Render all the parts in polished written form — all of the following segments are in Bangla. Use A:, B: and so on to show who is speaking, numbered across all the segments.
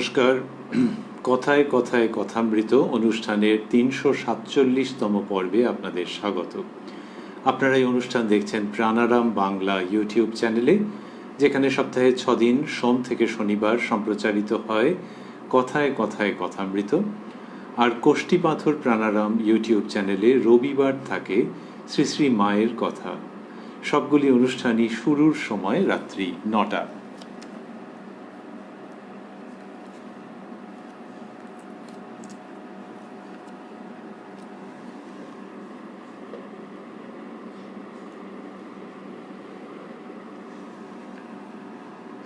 A: নমস্কার। কথায় কথায় কথামৃত অনুষ্ঠানের ৩৪৭তম পর্বে আপনাদের স্বাগত। আপনারা এই অনুষ্ঠান দেখছেন প্রাণারাম বাংলা ইউটিউব চ্যানেলে, যেখানে সপ্তাহে ৬ দিন সোম থেকে শনিবার সম্প্রচারিত হয় কথায় কথায় কথামৃত। আর কোষ্ঠী পাথর প্রাণারাম ইউটিউব চ্যানেলে রবিবার থাকে শ্রী শ্রী মায়ের কথা। সবগুলি অনুষ্ঠানই শুরুর সময় রাত্রি ৯টা।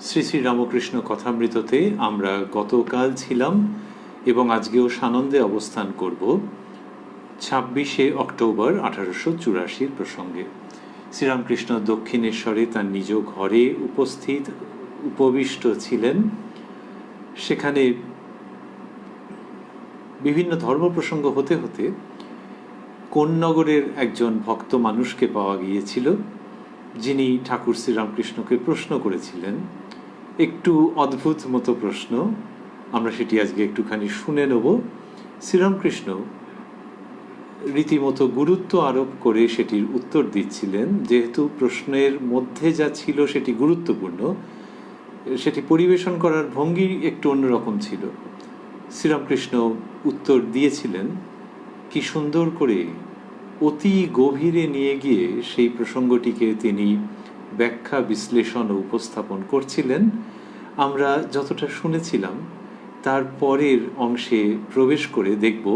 A: শ্রী শ্রী রামকৃষ্ণ কথামৃততে আমরা গতকাল ছিলাম এবং আজকেও সানন্দে অবস্থান করব ২৬শে অক্টোবর ১৮৮৪ প্রসঙ্গে। শ্রীরামকৃষ্ণ দক্ষিণেশ্বরে তার নিজ ঘরে উপবিষ্ট ছিলেন। সেখানে বিভিন্ন ধর্ম প্রসঙ্গ হতে হতে কোন্নগরের একজন ভক্ত মানুষকে পাওয়া গিয়েছিল, যিনি ঠাকুর শ্রীরামকৃষ্ণকে প্রশ্ন করেছিলেন। একটু অদ্ভুত মতো প্রশ্ন, আমরা সেটি আজকে একটুখানি শুনে নেব। শ্রীরামকৃষ্ণ রীতিমতো গুরুত্ব আরোপ করে সেটির উত্তর দিচ্ছিলেন। যেহেতু প্রশ্নের মধ্যে যা ছিল সেটি গুরুত্বপূর্ণ, সেটি পরিবেশন করার ভঙ্গি একটু অন্যরকম ছিল। শ্রীরামকৃষ্ণ উত্তর দিয়েছিলেন কি সুন্দর করে, অতি গভীরে নিয়ে গিয়ে সেই প্রসঙ্গটিকে তিনি ব্যাখ্যা বিশ্লেষণ ও উপস্থাপন করছিলেন। আমরা যতটা শুনেছিলাম তার পরের অংশে প্রবেশ করে দেখব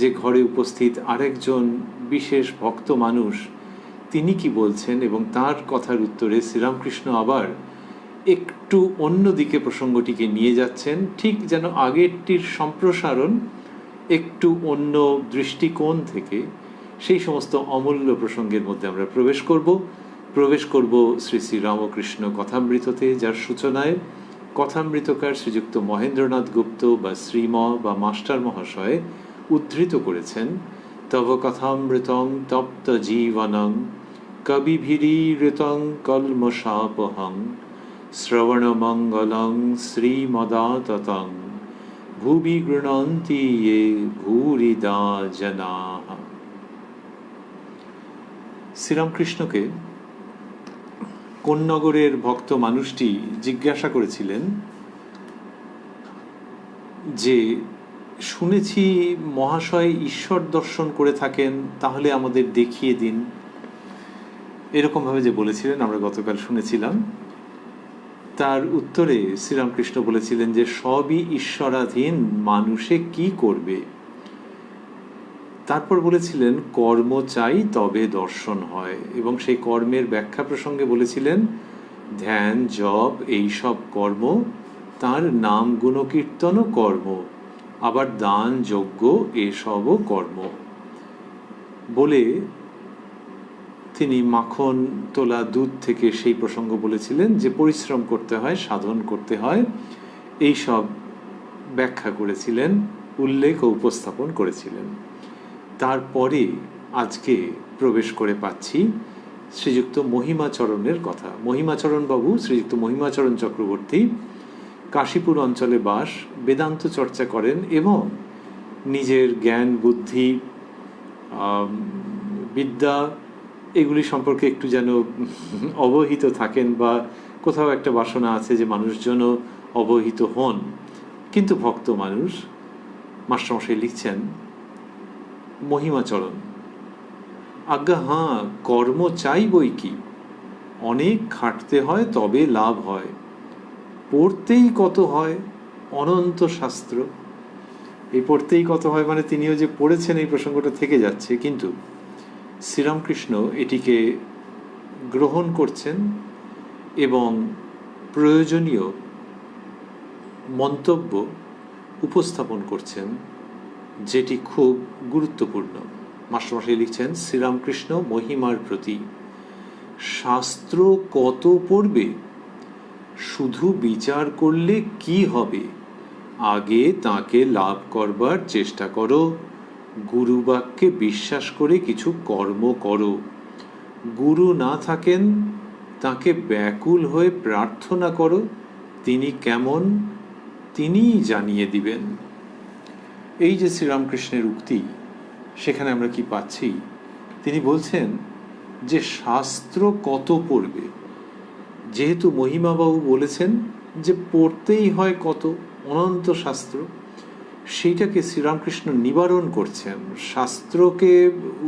A: যে ঘরে উপস্থিত আরেকজন বিশেষ ভক্ত মানুষ তিনি কি বলছেন, এবং তার কথার উত্তরে শ্রীরামকৃষ্ণ আবার একটু অন্য দিকে প্রসঙ্গটিকে নিয়ে যাচ্ছেন, ঠিক যেন আগেরটির সম্প্রসারণ একটু অন্য দৃষ্টিকোণ থেকে। সেই সমস্ত অমূল্য প্রসঙ্গের মধ্যে আমরা প্রবেশ করব শ্রী শ্রী রামকৃষ্ণ কথামৃততে, যার সূচনায় কথামৃতকার শ্রীযুক্ত মহেন্দ্রনাথ গুপ্ত বা শ্রীম বা মাস্টার মহাশয় উদ্ধৃত করেছেন, তব কথামৃতং তপ্ত জীবনং কবিভিরীৃতং কলমশাপহং শ্রবণমঙ্গলং শ্রীমদাততং ভুবি গৃণন্তি ये ভূরিদা জনাঃ। শ্রীরামকৃষ্ণকে কোন্নগরের ভক্ত মানুষটি জিজ্ঞাসা করেছিলেন যে, শুনেছি মহাশয় ঈশ্বর দর্শন করে থাকেন, তাহলে আমাদের দেখিয়ে দিন। এরকমভাবে যে বলেছিলেন আমরা গতকাল শুনেছিলাম। তার উত্তরে শ্রীরামকৃষ্ণ বলেছিলেন যে সবই ঈশ্বরাধীন, মানুষে কি করবে। তারপর বলেছিলেন কর্ম চাই তবে দর্শন হয়, এবং সেই কর্মের ব্যাখ্যা প্রসঙ্গে বলেছিলেন ধ্যান জপ এইসব কর্ম, তার নাম গুণকীর্তনও কর্ম, আবার দান যজ্ঞ এসবও কর্ম। বলে তিনি মাখন তোলা দুধ থেকে সেই প্রসঙ্গ বলেছিলেন যে পরিশ্রম করতে হয়, সাধন করতে হয়, এই সব ব্যাখ্যা করেছিলেন, উল্লেখ ও উপস্থাপন করেছিলেন। তারপরে আজকে প্রবেশ করে পাচ্ছি শ্রীযুক্ত মহিমাচরণের কথা। মহিমাচরণ বাবু, শ্রীযুক্ত মহিমাচরণ চক্রবর্তী কাশীপুর অঞ্চলে বাস, বেদান্ত চর্চা করেন এবং নিজের জ্ঞান বুদ্ধি বিদ্যা এগুলি সম্পর্কে একটু যেন অবহিত থাকেন, বা কোথাও একটা বাসনা আছে যে মানুষজনও অবহিত হন, কিন্তু ভক্ত মানুষ। মাস্টারমশাই লিখছেন মহিমাচরণ, আজ্ঞা হাঁ, কর্ম চাই বই কি, অনেক খাটতে হয় তবে লাভ হয়, পড়তেই কত হয় অনন্ত শাস্ত্র। এই পড়তেই কত হয় মানে তিনিও যে পড়েছেন এই প্রসঙ্গটা থেকে যাচ্ছে, কিন্তু শ্রীরামকৃষ্ণ এটিকে গ্রহণ করছেন এবং প্রয়োজনীয় মন্তব্য উপস্থাপন করছেন, যেটি খুব গুরুত্বপূর্ণ। মাস্টারমশাই লিখছেন শ্রীরামকৃষ্ণ মহিমার প্রতি, শাস্ত্র কত পড়বে, শুধু বিচার করলে কি হবে, আগে তাকে লাভ করবার চেষ্টা করো, গুরুবাক্যে বিশ্বাস করে কিছু কর্ম করো, গুরু না থাকেন তাকে ব্যাকুল হয়ে প্রার্থনা করো, তিনি কেমন তিনিই জানিয়ে দিবেন। এই যে শ্রীরামকৃষ্ণের উক্তি, সেখানে আমরা কি পাচ্ছি? তিনি বলছেন যে শাস্ত্র কত পড়বে, যেহেতু মহিমাবাবু বলেছেন যে পড়তেই হয় কত অনন্ত শাস্ত্র, সেইটাকে শ্রীরামকৃষ্ণ নিবারণ করছেন। শাস্ত্রকে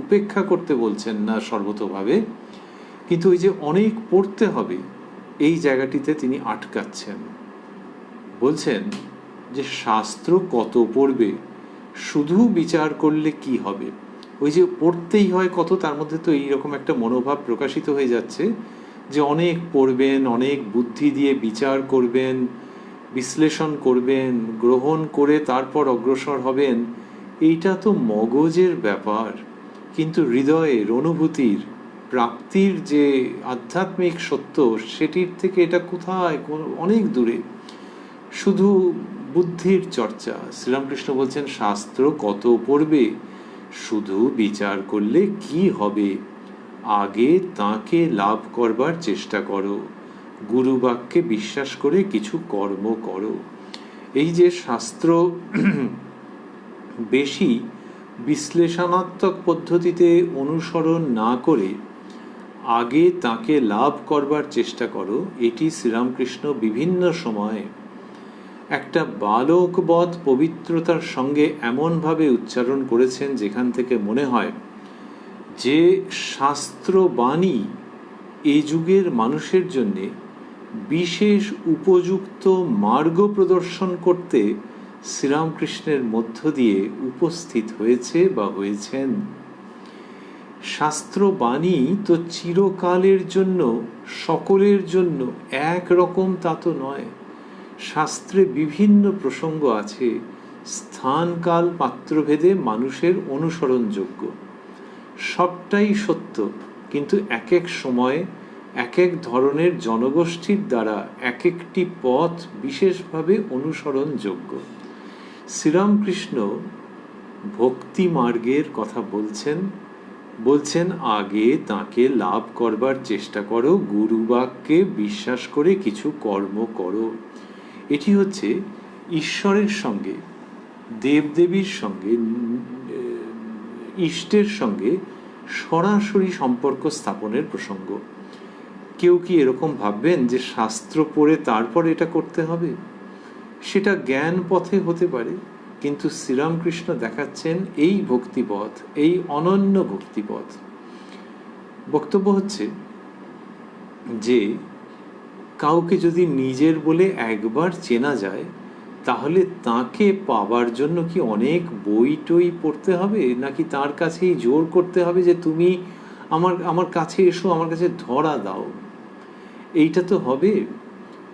A: উপেক্ষা করতে বলছেন না সর্বতোভাবে, কিন্তু ওই যে অনেক পড়তে হবে এই জায়গাটিতে তিনি আটকাচ্ছেন। বলছেন যে শাস্ত্র কত পড়বে, শুধু বিচার করলে কি হবে। ওই যে পড়তেই হয় কত, তার মধ্যে তো এইরকম একটা মনোভাব প্রকাশিত হয়ে যাচ্ছে যে অনেক পড়বেন, অনেক বুদ্ধি দিয়ে বিচার করবেন, বিশ্লেষণ করবেন, গ্রহণ করে তারপর অগ্রসর হবেন। এইটা তো মগজের ব্যাপার, কিন্তু হৃদয়ের, অনুভূতির, প্রাপ্তির যে আধ্যাত্মিক সত্য, সেটির থেকে এটা কোথায়, অনেক দূরে। শুধু বুদ্ধির চর্চা। শ্রীরামকৃষ্ণ বলছেন শাস্ত্র কত পড়বে, শুধু বিচার করলে কি হবে। আগে তাকে লাভ করবার চেষ্টা করো, গুরু বাক্যে বিশ্বাস করে কিছু কর্ম করো। এই যে শাস্ত্র বেশি বিশ্লেষণাত্মক পদ্ধতিতে অনুসরণ না করে আগে তাকে লাভ করবার চেষ্টা করো, এটি শ্রীরামকৃষ্ণ বিভিন্ন সময়ে একটা বালকবৎ পবিত্রতার সঙ্গে এমনভাবে উচ্চারণ করেছেন যেখান থেকে মনে হয় যে শাস্ত্রবাণী এই যুগের মানুষের জন্যে বিশেষ উপযুক্ত মার্গ প্রদর্শন করতে শ্রীরামকৃষ্ণের মধ্য দিয়ে উপস্থিত হয়েছে বা হয়েছেন। শাস্ত্রবাণী তো চিরকালের জন্য, সকলের জন্য এক রকম তা তো নয়। শাস্ত্রে বিভিন্ন প্রসঙ্গ আছে, স্থান কাল পাত্রভেদে মানুষের অনুসরণযোগ্য। সবটাই সত্য, কিন্তু এক এক সময়ে এক এক ধরনের জনগোষ্ঠীর দ্বারা এক একটি পথ বিশেষভাবে অনুসরণযোগ্য। শ্রীরামকৃষ্ণ ভক্তি মার্গের কথা বলছেন আগে তাকে লাভ করবার চেষ্টা করো, গুরু বাক্যে বিশ্বাস করে কিছু কর্ম করো। এটি হচ্ছে ঈশ্বরের সঙ্গে, দেবদেবীর সঙ্গে, ইষ্টের সঙ্গে সরাসরি সম্পর্ক স্থাপনের প্রসঙ্গ। কেউ কি এরকম ভাববেন যে শাস্ত্র পড়ে তারপর এটা করতে হবে? সেটা জ্ঞান পথে হতে পারে, কিন্তু শ্রীরামকৃষ্ণ দেখাচ্ছেন এই ভক্তিপথ, এই অনন্য ভক্তিপথ। বক্তব্য হচ্ছে যে কাউকে যদি নিজের বলে একবার চেনা যায়, তাহলে তাকে পাবার জন্য কি অনেক বই টই পড়তে হবে, নাকি তার কাছেই জোর করতে হবে যে তুমি আমার কাছে এসো, আমার কাছে ধরা দাও? এইটা তো হবে।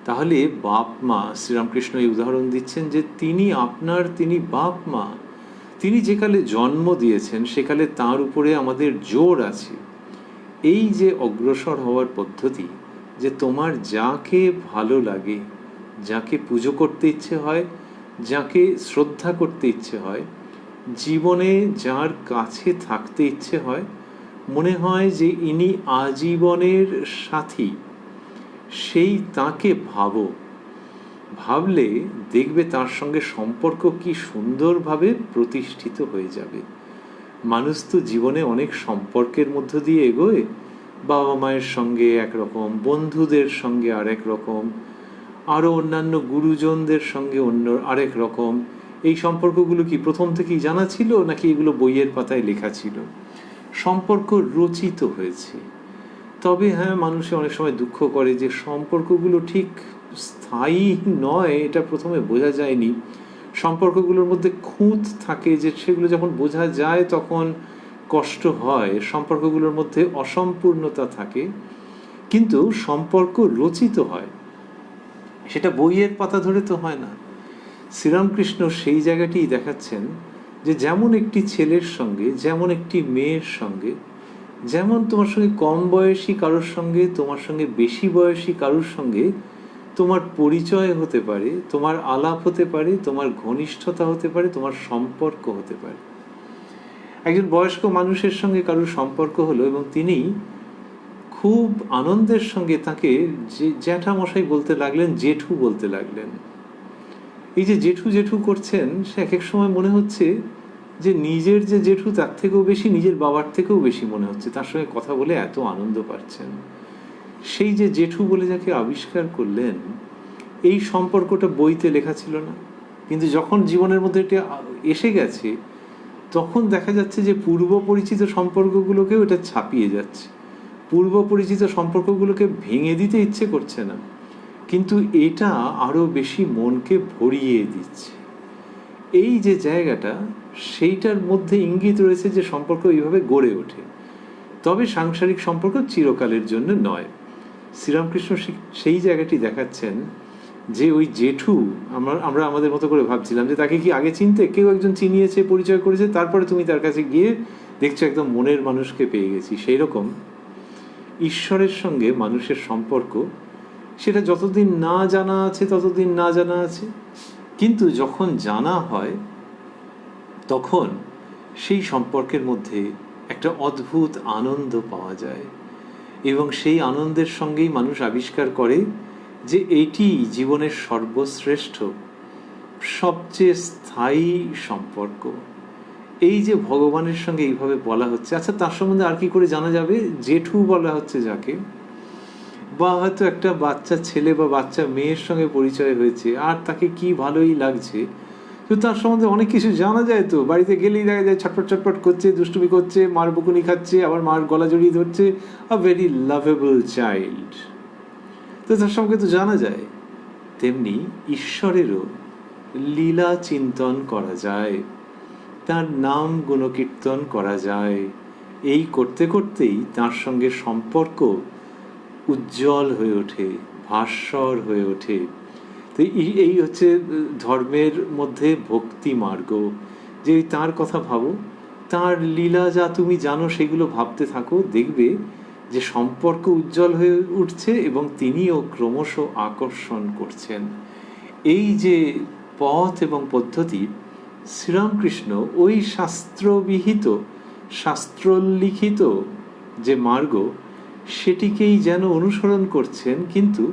A: তাহলে বাপ মা, শ্রীরামকৃষ্ণ এই উদাহরণ দিচ্ছেন যে তিনি বাপ মা, তিনি যেকালে জন্ম দিয়েছেন সেকালে তার উপরে আমাদের জোর আছে। এই যে অগ্রসর হওয়ার পদ্ধতি, যে তোমার যাকে ভালো লাগে, যাকে পুজো করতে ইচ্ছে হয়, যাকে শ্রদ্ধা করতে ইচ্ছে হয়, জীবনে যার কাছে থাকতে ইচ্ছে হয়, মনে হয় যে ইনি আজীবনের সাথী, সেই তাকে ভাবলে দেখবে তার সঙ্গে সম্পর্ক কি সুন্দরভাবে প্রতিষ্ঠিত হয়ে যাবে। মানুষ তো জীবনে অনেক সম্পর্কের মধ্য দিয়ে এগোয়, বাবা মায়ের সঙ্গে একরকম, বন্ধুদের সঙ্গে আরেক রকম, আরও অন্যান্য গুরুজনদের সঙ্গে অন্য আরেক রকম। এই সম্পর্কগুলো কি প্রথম থেকেই জানা ছিল, নাকি এগুলো বইয়ের পাতায় লেখা ছিল? সম্পর্ক রচিত হয়েছে। তবে হ্যাঁ, মানুষে অনেক সময় দুঃখ করে যে সম্পর্কগুলো ঠিক স্থায়ী নয়, এটা প্রথমে বোঝা যায়নি। সম্পর্কগুলোর মধ্যে খুঁত থাকে, যে সেগুলো যখন বোঝা যায় তখন কষ্ট হয়। সম্পর্কগুলোর মধ্যে অসম্পূর্ণতা থাকে, কিন্তু সম্পর্ক রচিত হয়, সেটা বইয়ের পাতা ধরে তো হয় না। শ্রীরামকৃষ্ণ সেই জায়গাটিই দেখাচ্ছেন যে যেমন একটি ছেলের সঙ্গে, যেমন একটি মেয়ের সঙ্গে, যেমন তোমার সঙ্গে কম বয়সী কারোর সঙ্গে, তোমার সঙ্গে বেশি বয়সী কারোর সঙ্গে তোমার পরিচয় হতে পারে, তোমার আলাপ হতে পারে, তোমার ঘনিষ্ঠতা হতে পারে, তোমার সম্পর্ক হতে পারে। একজন বয়স্ক মানুষের সঙ্গে কারোর সম্পর্ক হলো এবং তিনি খুব আনন্দের সঙ্গে তাকে জ্যাঠামশাই বলতে লাগলেন, জেঠু বলতে লাগলেন। এই যে জেঠু জেঠু করছেন, সে এক এক সময় মনে হচ্ছে যে নিজের যে জেঠু তার থেকেও বেশি, নিজের বাবার থেকেও বেশি মনে হচ্ছে। তার সঙ্গে কথা বলে এত আনন্দ পাচ্ছেন। সেই যে জেঠু বলে যাকে আবিষ্কার করলেন, এই সম্পর্কটা বইতে লেখা ছিল না, কিন্তু যখন জীবনের মধ্যে এটা এসে গেছে, তখন দেখা যাচ্ছে যে পূর্ব পরিচিত সম্পর্কগুলোকেও এটা ছাপিয়ে যাচ্ছে। পূর্ব পরিচিত সম্পর্কগুলোকে ভেঙে দিতে ইচ্ছে করছে না, কিন্তু এটা আরো বেশি মনকে ভরিয়ে দিচ্ছে। এই যে জায়গাটা, সেইটার মধ্যে ইঙ্গিত রয়েছে যে সম্পর্ক এইভাবে গড়ে ওঠে। তবে সাংসারিক সম্পর্ক চিরকালের জন্য নয়। শ্রীরামকৃষ্ণ সেই জায়গাটি দেখাচ্ছেন যে ওই জেঠু, আমরা আমাদের মতো করে ভাবছিলাম যে তাকে কি আগে চিনতে, কেউ একজন চিনিয়েছে, পরিচয় করেছে, তারপরে তুমি তার কাছে গিয়ে দেখছো একদম মনের মানুষকে পেয়ে গেছি। সেই রকম ঈশ্বরের সঙ্গে মানুষের সম্পর্ক, সেটা যতদিন না জানা আছে ততদিন না জানা আছে, কিন্তু যখন জানা হয় তখন সেই সম্পর্কের মধ্যে একটা অদ্ভুত আনন্দ পাওয়া যায়, এবং সেই আনন্দের সঙ্গেই মানুষ আবিষ্কার করে যে এইটি জীবনের সর্বশ্রেষ্ঠ, সবচেয়ে স্থায়ী সম্পর্ক। এই যে ভগবানের সঙ্গে এইভাবে বলা হচ্ছে, আচ্ছা তার সম্বন্ধে আর কি করে জানা যাবে? জেঠু বলা হচ্ছে যাকে, বা হয়তো একটা বাচ্চা ছেলে বা বাচ্চা মেয়ের সঙ্গে পরিচয় হয়েছে আর তাকে কি ভালোই লাগছে, তো তার সম্বন্ধে অনেক কিছু জানা যায়। তো বাড়িতে গেলেই দেখা যায় ছটপট ছটপট করছে, দুষ্টুমি করছে, মার বকুনি খাচ্ছে, আবার মার গলা জড়িয়ে ধরছে, আ ভেরি লাভেবল চাইল্ড। তো তার সঙ্গে তো জানা যায়। তেমনি ঈশ্বরেরও লীলা চিন্তন করা যায়, তার নাম গুণকীর্তন করা যায়। এই করতে করতেই তার সঙ্গে সম্পর্ক উজ্জ্বল হয়ে ওঠে, ভাস্বর হয়ে ওঠে। তো এই হচ্ছে ধর্মের মধ্যে ভক্তি মার্গ, যে তার কথা ভাবো, তার লীলা যা তুমি জানো সেগুলো ভাবতে থাকো, দেখবে যে সম্পর্ক উজ্জ্বল হয়ে উঠছে এবং তিনিও ক্রমশ আকর্ষণ করছেন। এই যে পথ এবং পদ্ধতি, শ্রীরামকৃষ্ণ ওই শাস্ত্রবিহিত, শাস্ত্রলিখিত যে মার্গ, সেটিকেই যেন অনুসরণ করছেন, কিন্তু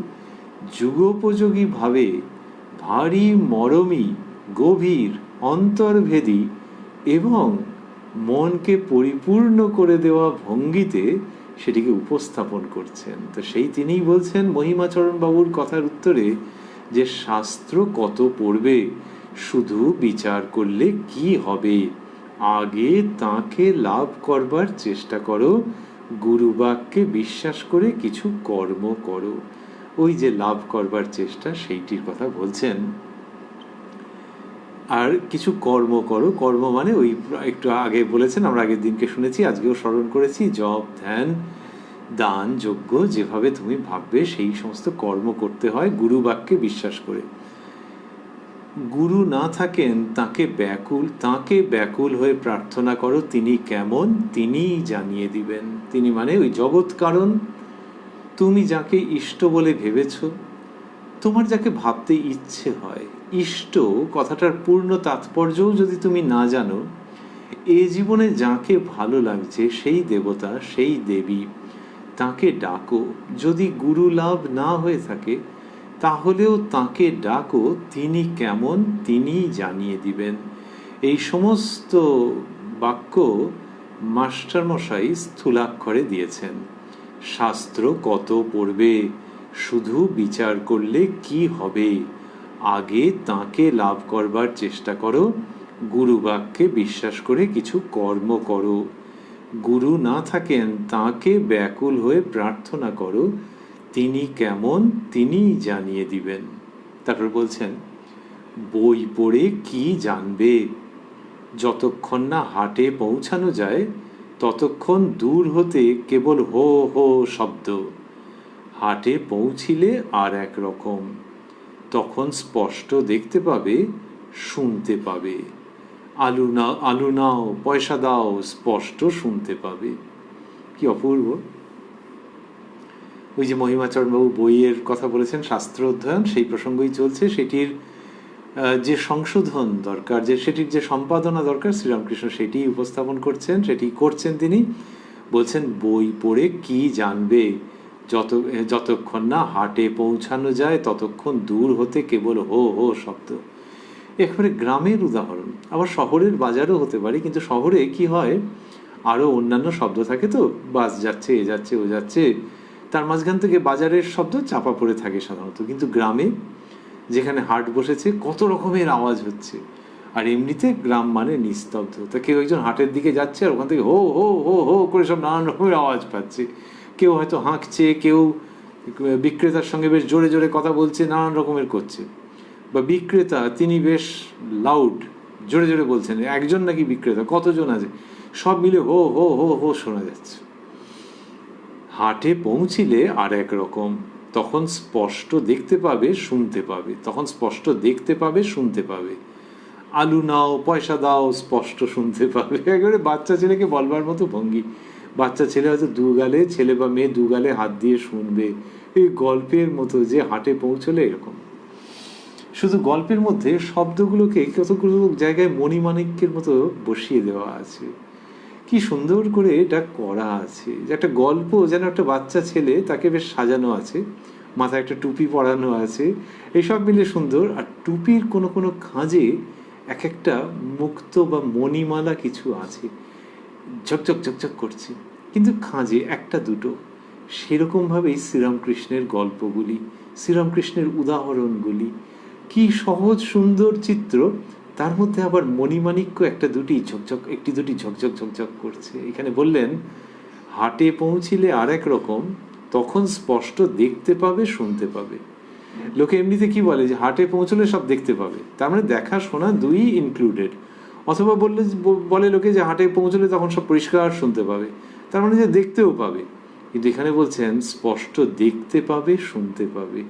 A: যুগোপযোগীভাবে ভারী মরমী, গভীর, অন্তর্ভেদী এবং মনকে পরিপূর্ণ করে দেওয়া ভঙ্গিতে সেটিকে উপস্থাপন করছেন। তো সেই তিনিই বলছেন মহিমাচরণ বাবুর কথার উত্তরে যে শাস্ত্র কত পড়বে, শুধু বিচার করলে কি হবে, আগে তাকে লাভ করবার চেষ্টা করো, গুরুবাক্যে বিশ্বাস করে কিছু কর্ম করো। ওই যে লাভ করবার চেষ্টা, সেইটির কথা বলছেন। আর কিছু কর্ম করো, কর্ম মানে ওই একটু আগে বলেছেন, আমরা আগের দিনকে শুনেছি, আজকেও স্মরণ করেছি, জপ, ধ্যান, দান, যজ্ঞ, যেভাবে তুমি ভাববে সেই সমস্ত কর্ম করতে হয় গুরু বাক্যে বিশ্বাস করে। গুরু না থাকেন, তাকে ব্যাকুল হয়ে প্রার্থনা করো, তিনি কেমন তিনিই জানিয়ে দিবেন। তিনি মানে ওই জগৎ কারণ। তুমি যাকে ইষ্ট বলে ভেবেছ, তোমার যাকে ভাবতে ইচ্ছে হয়, ইষ্ট কথাটার পূর্ণ তাৎপর্যও যদি তুমি না জানো, এ জীবনে যাকে ভালো লাগছে সেই দেবতা, সেই দেবী, তাকে ডাকো। যদি গুরু লাভ না হয়ে থাকে তাহলেও তাকে ডাকো, তিনি কেমন তিনিই জানিয়ে দিবেন। এই সমস্ত বাক্য মাস্টারমশাই স্থূলাক্ষরে দিয়েছেন। শাস্ত্র কত পড়বে, শুধু বিচার করলে কি হবে, আগে তাকে লাভ করবার চেষ্টা করো, গুরু বাক্যে বিশ্বাস করে কিছু কর্ম করো। গুরু না থাকেন, তাকে ব্যাকুল হয়ে প্রার্থনা করো, তিনি কেমন তিনিই জানিয়ে দিবেন। তারপর বলছেন, বই পড়ে কি জানবে, যতক্ষণ না হাটে পৌঁছানো যায় ততক্ষণ দূর হতে কেবল হো হো শব্দ, হাটে পৌঁছিলে আর এক রকম, তখন স্পষ্ট দেখতে পাবে, শুনতে পাবে। আলু নাও, পয়সা দাও, স্পষ্ট শুনতে পাবে। কি অপূর্ব! ওই যে মহিমাচরণবাবু বইয়ের কথা বলেছেন, শাস্ত্র অধ্যয়ন, সেই প্রসঙ্গই চলছে। সেটির যে সংশোধন দরকার, সেটির যে সম্পাদনা দরকার, শ্রীরামকৃষ্ণ সেটি উপস্থাপন করছেন, সেটি করছেন। তিনি বলছেন, বই পড়ে কি জানবে, যতক্ষণ না হাটে পৌঁছানো যায় ততক্ষণ দূর হতে কেবল হো হো শব্দ। একেবারে গ্রামের উদাহরণ। আবার শহরের বাজারও হতে পারে, কিন্তু শহরে কি হয়, আরও অন্যান্য শব্দ থাকে, তো বাস যাচ্ছে, এ যাচ্ছে, ও যাচ্ছে, তার মাঝখান থেকে বাজারের শব্দ চাপা পড়ে থাকে সাধারণত। কিন্তু গ্রামে যেখানে হাট বসেছে কত রকমের আওয়াজ হচ্ছে, আর এমনিতে গ্রাম মানে নিস্তব্ধ। তা কেউ একজন হাটের দিকে যাচ্ছে আর ওখান থেকে হো হো হো হো করে সব নানান রকমের আওয়াজ পাচ্ছে। কেউ হয়তো হাঁকছে, কেউ বিক্রেতার সঙ্গে বেশ জোরে জোরে কথা বলছে, নানান রকমের করছে। বা বিক্রেতা তিনি বেশ লাউড, জোরে জোরে বলছেন। একজন নাকি বিক্রেতা, কতজন আছে, সব মিলে হো হো হো হো শোনা যাচ্ছে। হাটে পৌঁছিলে আর এক রকম, তখন স্পষ্ট দেখতে পাবে, শুনতে পাবে। তখন স্পষ্ট দেখতে পাবে, শুনতে পাবে। আলু নাও, পয়সা দাও, স্পষ্ট শুনতে পাবে। একেবারে বাচ্চা ছেলেকে বলবার মতো ভঙ্গি। বাচ্চা ছেলে হয়তো দুগালে, ছেলে বা মেয়ে দুগালে হাত দিয়ে শুনবে, এই গল্পের মতো যে হাটে পৌঁছলে এরকম। শুধু গল্পের মধ্যে শব্দগুলোকে কতগুলো জায়গায় মণিমাণিক্যের মতো বসিয়ে দেওয়া আছে। কি সুন্দর করে এটা করা আছে, যে একটা গল্প যেন একটা বাচ্চা ছেলে, তাকে বেশ সাজানো আছে, মাথায় একটা টুপি পরানো আছে, এইসব মিলে সুন্দর। আর টুপির কোনো কোনো খাঁজে এক একটা মুক্ত বা মণিমালা কিছু আছে, ঝকঝক ঝকঝক করছে, কিন্তু খাঁজে একটা দুটো। সেরকমভাবেই শ্রীরামকৃষ্ণের গল্পগুলি, শ্রীরামকৃষ্ণের উদাহরণগুলি, কি সহজ সুন্দর চিত্র, তার মধ্যে আবার মণিমাণিক্য একটা দুটি ঝকঝক, একটি দুটি ঝকঝক ঝকঝক করছে। এখানে বললেন হাটে পৌঁছিলে আর এক রকম, তখন স্পষ্ট দেখতে পাবে, শুনতে পাবে। লোকে এমনিতে কি বলে, যে হাটে পৌঁছলে সব দেখতে পাবে, তার মানে দেখা শোনা দুই ইনক্লুডেড। অথবা বলে লোকে যে হাটে পৌঁছলে তখন সব পরিষ্কার শুনতে পাবে, তার মানে যে দেখতেও পাবে। কিন্তু এখানে বলছেন স্পষ্ট দেখতে পাবে, শুনতে পাবে,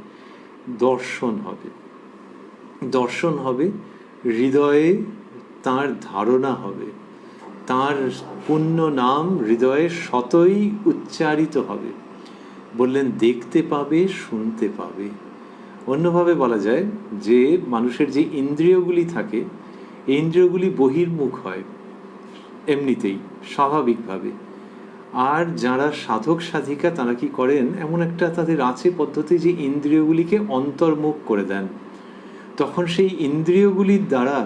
A: দর্শন হবে। দর্শন হবে, হৃদয়ে তার ধারণা হবে, তার পুণ্য নাম হৃদয়ে শতই উচ্চারিত হবে। বললেন দেখতে পাবে, শুনতে পাবে। অন্যভাবে বলা যায় যে মানুষের যে ইন্দ্রিয়গুলি থাকে, এই ইন্দ্রিয়গুলি বহির্মুখ হয় এমনিতেই, স্বাভাবিকভাবে। আর যারা সাধক সাধিকা তারা কি করেন, এমন একটা তাদের আছে পদ্ধতি যে ইন্দ্রিয়গুলিকে অন্তর্মুখ করে দেন। তখন সেই ইন্দ্রিয়গুলির দ্বারা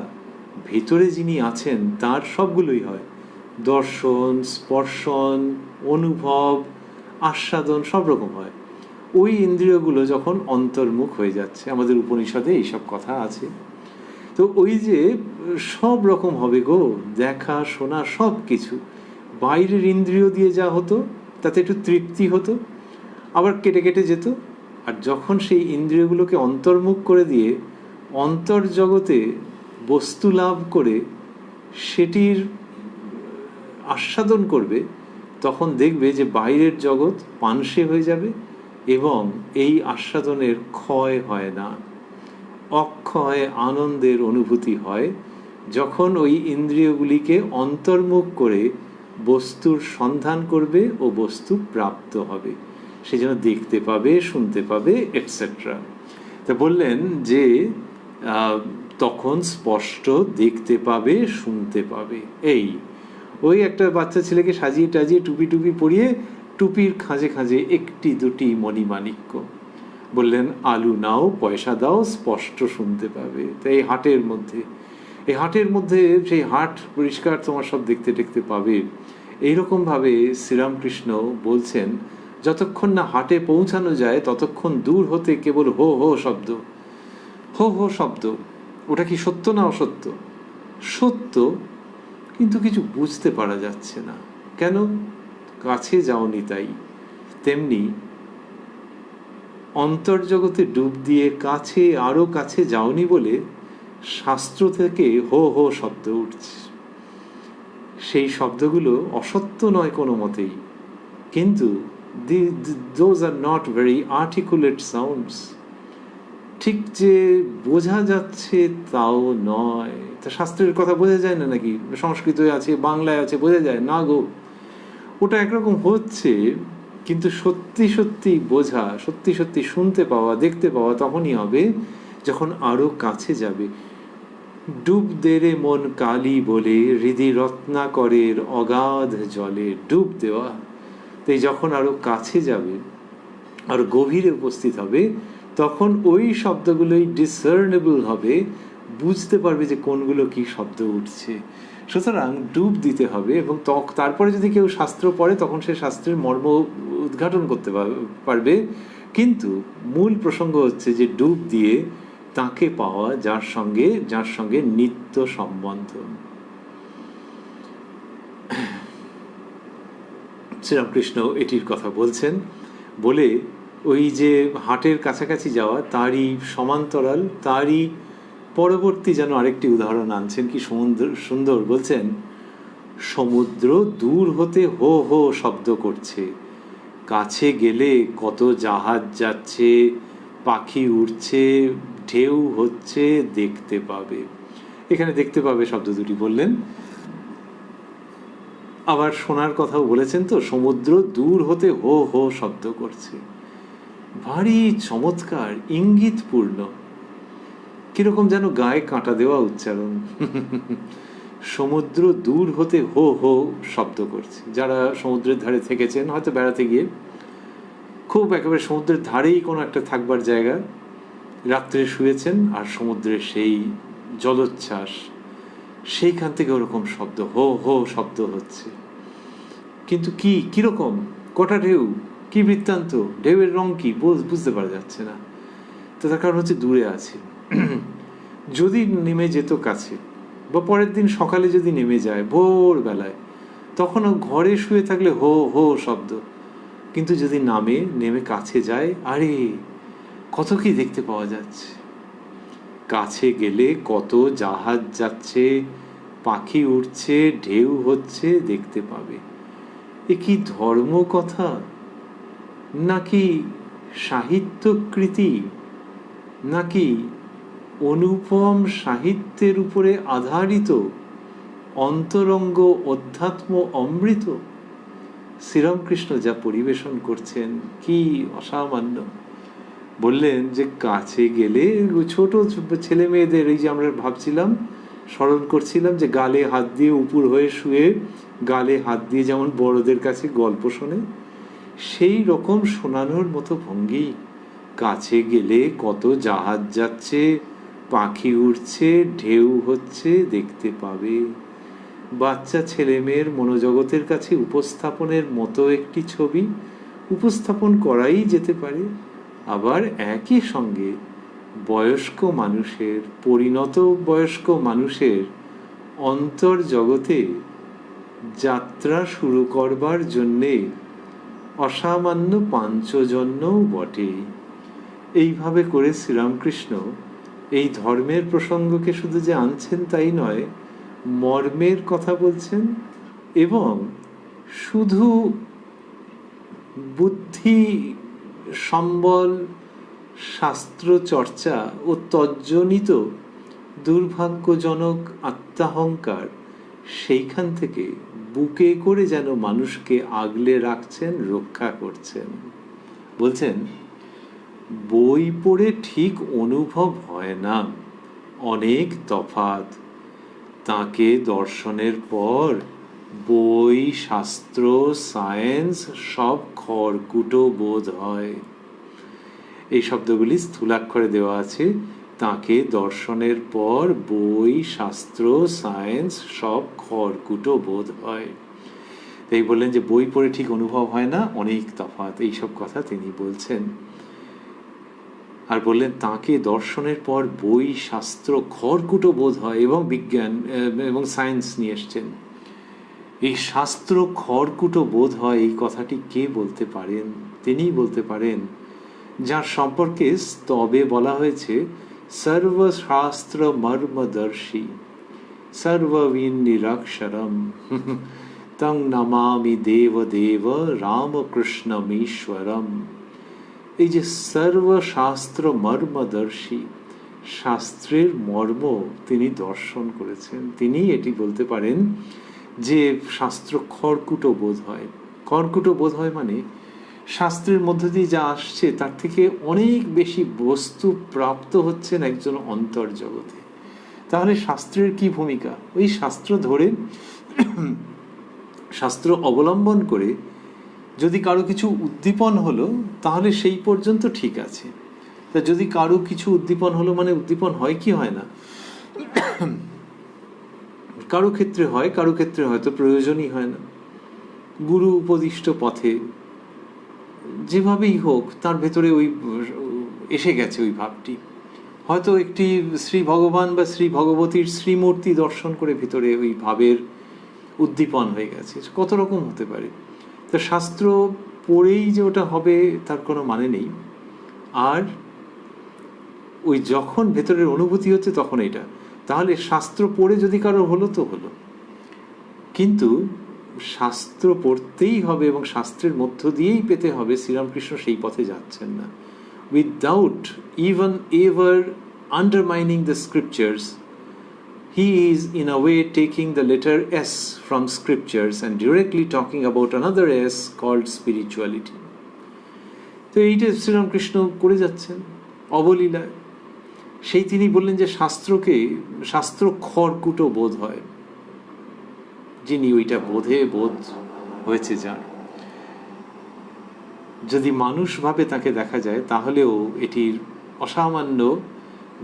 A: ভেতরে যিনি আছেন তার সবগুলোই হয়, দর্শন, স্পর্শন, অনুভব, আস্বাদন, সব রকম হয়। ওই ইন্দ্রিয়গুলো যখন অন্তর্মুখ হয়ে যাচ্ছে, আমাদের উপনিষদে এইসব কথা আছে। তো ওই যে সব রকম হবে গো, দেখা শোনা সব কিছু। বাইরের ইন্দ্রিয় দিয়ে যা হতো তাতে একটু তৃপ্তি হতো, আবার কেটে কেটে যেত। আর যখন সেই ইন্দ্রিয়গুলোকে অন্তর্মুখ করে দিয়ে অন্তর্জগতে বস্তু লাভ করে সেটির আস্বাদন করবে, তখন দেখবে যে বাইরের জগৎ পানসে হয়ে যাবে এবং এই আস্বাদনের ক্ষয় হয় না, অক্ষয় আনন্দের অনুভূতি হয় যখন ওই ইন্দ্রিয়গুলিকে অন্তর্মুখ করে বস্তুর সন্ধান করবে ও বস্তু প্রাপ্ত হবে। সেজন্য দেখতে পাবে, শুনতে পাবে, এটসেট্রা। তা বললেন যে তখন স্পষ্ট দেখতে পাবে, শুনতে পাবে। এই ওই একটা বাচ্চা ছেলেকে সাজিয়ে টাজিয়ে টুপি টুপি পরিয়ে টুপির খাঁজে খাঁজে একটি দুটি মণিমাণিক্য। বললেন আলু নাও, পয়সা দাও, স্পষ্ট শুনতে পাবে। তাই এই হাটের মধ্যে, এই হাটের মধ্যে সেই হাট পরিষ্কার তোমার সব দেখতে দেখতে পাবে। এইরকমভাবে শ্রীরামকৃষ্ণ বলছেন যতক্ষণ না হাটে পৌঁছানো যায় ততক্ষণ দূর হতে কেবল হো হো শব্দ, হো হো শব্দ। ওটা কি সত্য না অসত্য? সত্য, কিন্তু কিছু বুঝতে পারা যাচ্ছে না। কেন? কাছে যাওনি তাই। তেমনি অন্তর্জগতে ডুব দিয়ে কাছে, আরো কাছে যাওনি বলে শাস্ত্র থেকে হো হো শব্দ উঠছে। সেই শব্দগুলো অসত্য নয় কোনো মতেই, কিন্তু those are not very articulate sounds. ঠিক যে বোঝা যাচ্ছে তাও নয়। তা শাস্ত্রের কথা বোঝা যায় না নাকি? সংস্কৃতই আছে, বাংলায় আছে, বোঝা যায় না গো। ওটা একরকম হচ্ছে, কিন্তু সত্যি সত্যি বোঝা, সত্যি সত্যি শুনতে পাওয়া, দেখতে পাওয়া তখনই হবে যখন আরো কাছে যাবে। ডুব দেরে মন কালী বলে হৃদি রত্নাকরের অগাধ জলে ডুব দেওয়া। তাই যখন আরো কাছে যাবে, আরো গভীরে উপস্থিত হবে, তখন ওই শব্দগুলোই ডিসার্নেবল হবে, বুঝতে পারবে যে কোনগুলো কি শব্দ উঠছে। সুতরাং ডুব দিতে হবে, এবং তারপরে যদি কেউ শাস্ত্র পড়ে তখন সে শাস্ত্রের মর্ম উদ্ঘাটন করতে পারবে। কিন্তু মূল প্রসঙ্গ হচ্ছে যে ডুব দিয়ে তাকে পাওয়া যার সঙ্গে নিত্য সম্বন্ধ। শ্রীরামকৃষ্ণ এটির কথা বলছেন, বলে ওই যে হাটের কাছাকাছি যাওয়া তারই সমান্তরাল, তারই পরবর্তী যেন আরেকটি উদাহরণ আনছেন। কি সুন্দর বলছেন, সমুদ্র দূর হতে হো হো শব্দ করছে, কাছে গেলে কত জাহাজ যাচ্ছে, পাখি উড়ছে, ঢেউ হচ্ছে, দেখতে পাবে। এখানে দেখতে পাবে শব্দ দুটি বললেন। আবার শোনার কথাও বলেছেন, তো সমুদ্র দূর হতে হো হো শব্দ করছে, ভারী চমৎকার, ইঙ্গিতপূর্ণ, কিরকম যেন গায়ে কাঁটা দেওয়া উচ্চারণ। সমুদ্র দূর হতে হো হো শব্দ করছে। যারা সমুদ্রের ধারে থেকেছেন, হয়তো বেড়াতে গিয়ে খুব একেবারে সমুদ্রের ধারেই কোনো একটা থাকবার জায়গা, রাত্রে শুয়েছেন আর সমুদ্রের সেই জলোচ্ছ্বাস, সেইখান থেকে ওরকম শব্দ, হো হো শব্দ হচ্ছে। কিন্তু কিরকম, কটা ঢেউ, কি বৃত্তান্ত, ঢেউয়ের রং কি বুঝতে পারা যাচ্ছে না। তো তার কারণ হচ্ছে দূরে আছে। যদি নেমে যেত কাছে, বা পরের দিন সকালে যদি নেমে যায় ভোরবেলায়, তখনও ঘরে শুয়ে থাকলে হো হো শব্দ। কিন্তু যদি নেমে কাছে যায়, আরে কত কি দেখতে পাওয়া যাচ্ছে। কাছে গেলে কত জাহাজ যাচ্ছে, পাখি উঠছে, ঢেউ হচ্ছে, দেখতে পাবে। এ কি ধর্ম কথা, নাকি সাহিত্যকৃতি, নাকি অনুপম সাহিত্যের উপরে আধারিত অন্তরঙ্গ অধ্যাত্ম অমৃত? শ্রীরামকৃষ্ণ যা পরিবেশন করছেন কি অসামান্য। বললেন যে কাছে গেলে ছোট ছেলে মেয়েদের, এই যে আমরা ভাবছিলাম, স্মরণ করছিলাম যে গালে হাত দিয়ে উপুর হয়ে শুয়ে গালে হাত দিয়ে যেমন বড়দের কাছে গল্প শোনে, সেই রকম শোনানোর মতো ভঙ্গি। কাছে গেলে কত জাহাজ যাচ্ছে, পাখি উঠছে, ঢেউ হচ্ছে, দেখতে পাবে। বাচ্চা ছেলে মেয়ের মনোজগতের কাছে উপস্থাপনের মতো একটি ছবি উপস্থাপন করাই যেতে পারে। আবার একই সঙ্গে বয়স্ক মানুষের, পরিণত বয়স্ক মানুষের অন্তর্জগতে যাত্রা শুরু করবার জন্যে অসামান্য পাঞ্চজন্যও বটে। এইভাবে করে শ্রীরামকৃষ্ণ এই ধর্মের প্রসঙ্গকে শুধু যে আনছেন তাই নয়, মর্মের কথা বলছেন, এবং শুধু বুদ্ধি সম্বল, শাস্ত্র চর্চা ও তজ্জনিত দুর্ভাগ্যজনক আত্মাহংকার, সেইখান থেকে বুকে করে যেন মানুষকে আগলে রাখছেন, রক্ষা করছেন। বলছেন, বই পড়ে ঠিক অনুভব হয় না, অনেক তফাৎ। তাকে দর্শনের পর বই, শাস্ত্র, সায়েন্স সব খড়কুটো বোধ হয়। এই শব্দগুলি স্থূলাক্ষরে দেওয়া আছে। তাকে দর্শনের পর বই, শাস্ত্র, সায়েন্স সব খড়কুটো বোধ হয়। এই বললেন যে বই পড়ে ঠিক অনুভব হয় না, অনেক তফাৎ, এইসব কথা তিনি বলছেন। আর বললেন তাকে দর্শনের পর বই, শাস্ত্র খড়কুটো বোধ হয়, এবং বিজ্ঞান এবং সায়েন্স নিয়ে এসছেন। এই শাস্ত্র খড়কুটো বোধ হয়, এই কথাটি কে বলতে পারেন? তিনিই বলতে পারেন, যার সম্পর্কে স্তবে বলা হয়েছে সর্বশাস্ত্র মর্মদর্শী সর্ববিন নিরক্ষরম তং নমামি দেব দেব রামকৃষ্ণমীশ্বরম। এই যে সর্বশাস্ত্র মর্মদর্শী, শাস্ত্রের মর্ম তিনি দর্শন করেছেন, তিনি এটি বলতে পারেন যে শাস্ত্র খড়কুটো বোধ হয়। খড়কুটো বোধ হয় মানে শাস্ত্রের মধ্য দিয়ে যা আসছে তার থেকে অনেক বেশি বস্তু প্রাপ্ত হচ্ছেন একজন অন্তর্জগতে। তাহলে শাস্ত্রের কি ভূমিকা? ওই শাস্ত্র ধরে, শাস্ত্র অবলম্বন করে যদি কারো কিছু উদ্দীপন হলো, তাহলে সেই পর্যন্ত ঠিক আছে। তা যদি কারো কিছু উদ্দীপন হলো, মানে উদ্দীপন হয় কি হয় না, কারো ক্ষেত্রে হয়, কারো ক্ষেত্রে হয়তো প্রয়োজনই হয় না। গুরু উপদিষ্ট পথে যেভাবেই হোক তার ভেতরে ওই এসে গেছে ওই ভাবটি। হয়তো একটি শ্রী ভগবান বা শ্রী ভগবতীর শ্রীমূর্তি দর্শন করে ভিতরে ওই ভাবের উদ্দীপন হয়ে গেছে। কত রকম হতে পারে। তো শাস্ত্র পড়েই যে ওটা হবে তার কোনো মানে নেই। আর ওই যখন ভেতরের অনুভূতি হচ্ছে তখন এটা, তাহলে শাস্ত্র পড়ে যদি কারো হলো তো হলো, কিন্তু শাস্ত্র পড়তেই হবে এবং শাস্ত্রের মধ্য দিয়েই পেতে হবে, শ্রীরামকৃষ্ণ সেই পথে যাচ্ছেন না। Without even ever undermining the scriptures, he is in a way taking the letter S from scriptures and directly talking about another S called spirituality. তো এইটা শ্রীরামকৃষ্ণ করে যাচ্ছেন অবলীলায়। সেই তিনি বললেন যে শাস্ত্র খড়কুটো বোধ হয়, যিনি ওইটা বোধ হয়েছে যার, যদি মানুষ ভাবে তাকে দেখা যায় তাহলেও এটির অসামান্য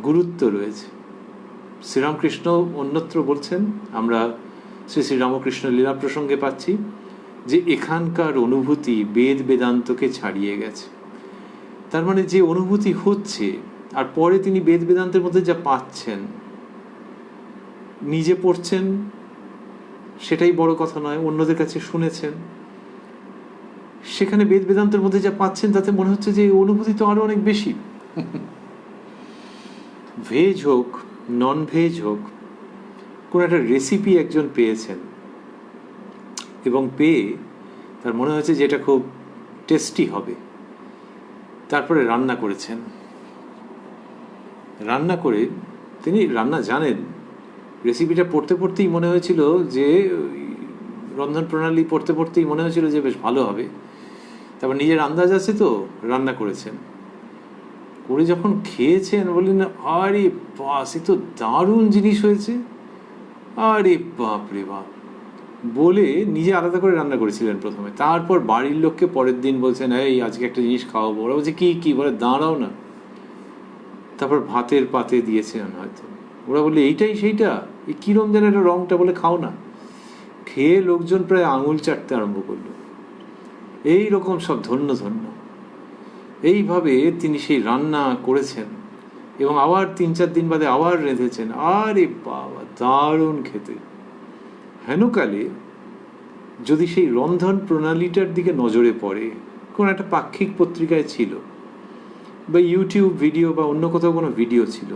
A: গুরুত্ব রয়েছে। শ্রীরামকৃষ্ণ অন্যত্র বলছেন, আমরা শ্রী শ্রী রামকৃষ্ণ লীলা প্রসঙ্গে পাচ্ছি যে এখানকার অনুভূতি বেদ বেদান্তকে ছাড়িয়ে গেছে। তার মানে যে অনুভূতি হচ্ছে আর পরে তিনি বেদ বেদান্তের মধ্যে যা পাচ্ছেন, নিজে পড়ছেন সেটাই বড় কথা নয়, অন্যদের কাছে শুনেছেন, সেখানে বেদ বেদান্তের মধ্যে যা পাচ্ছেন তাতে মনে হচ্ছে যে অনুভূতি তো আরো অনেক বেশি। ভেজ হোক নন ভেজ হোক, কোন একটা রেসিপি একজন পেয়েছেন এবং পেয়ে তার মনে হয়েছে যে এটা খুব টেস্টি হবে, তারপরে রান্না করেছেন। রান্না করে তিনি রান্না জানেন, রেসিপিটা পড়তে পড়তেই মনে হয়েছিল যে রন্ধন প্রণালী পড়তে পড়তেই মনে হয়েছিল যে বেশ ভালো হবে। তারপর নিজের আন্দাজ আছে তো রান্না করেছেন, করে যখন খেয়েছেন বললেন আরে বাস এ তো দারুণ জিনিস হয়েছে, আরে বাপ রে বাপ বলে নিজে আলাদা করে রান্না করেছিলেন প্রথমে। তারপর বাড়ির লোককে পরের দিন বলছেন এই আজকে একটা জিনিস খাওয়াবো। ওরা বলছে কি বলে দাঁড়াও না। তারপর ভাতের পাতে দিয়েছেন হয়তো, ওরা বললে এইটাই সেইটা, এই কিরম যেন একটা রংটা, বলে খাও না। খেয়ে লোকজন প্রায় আঙুল চাটতে আরম্ভ করলো। এইরকম সব ধন্য ধন্য। এইভাবে তিনি সেই রান্না করেছেন এবং আবার 3-4 দিন বাদে আবার রেঁধেছেন। আরে বাবা দারুণ খেতে। হেনকালে যদি সেই রন্ধন প্রণালীটার দিকে নজরে পড়ে, কোন একটা পাক্ষিক পত্রিকায় ছিল বা ইউটিউব ভিডিও বা অন্য কোথাও কোনো ভিডিও ছিল,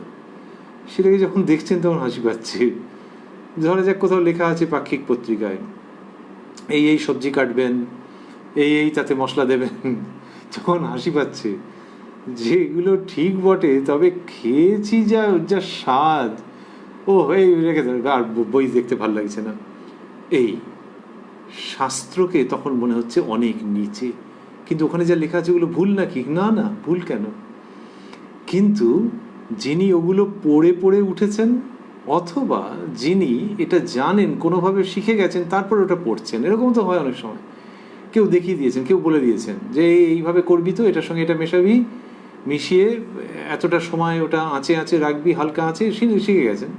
A: সেটাকে যখন দেখছেন তখন হাসি পাচ্ছে। ধরা যাক কোথাও লেখা আছে পাক্ষিক পত্রিকায় এই সবজি কাটবেন, এই তাতে মশলা দেবেন, তখন হাসি পাচ্ছে যে এগুলো ঠিক বটে, তবে খেয়েছি যা স্বাদ, ও এই রেখে দেবে, আর বই দেখতে ভালো লাগছে না। এই শাস্ত্রকে তখন মনে হচ্ছে অনেক নিচে, কিন্তু ওখানে যা লেখা আছে ওগুলো ভুল নাকি? না ভুল কেন? কিন্তু যিনি ওগুলো পড়ে পড়ে উঠেছেন অথবা যিনি এটা জানেন, কোনোভাবে শিখে গেছেন, তারপর ওটা পড়ছেন, এরকম তো হয় অনেক সময়। কেউ দেখিয়ে দিয়েছেন, কেউ বলে দিয়েছেন যে এইভাবে করবি তো, এটার সঙ্গে এটা মেশাবি, মিশিয়ে এতটা সময় ওটা আঁচে রাখবি, হালকা আঁচে, শিখে গেছেন।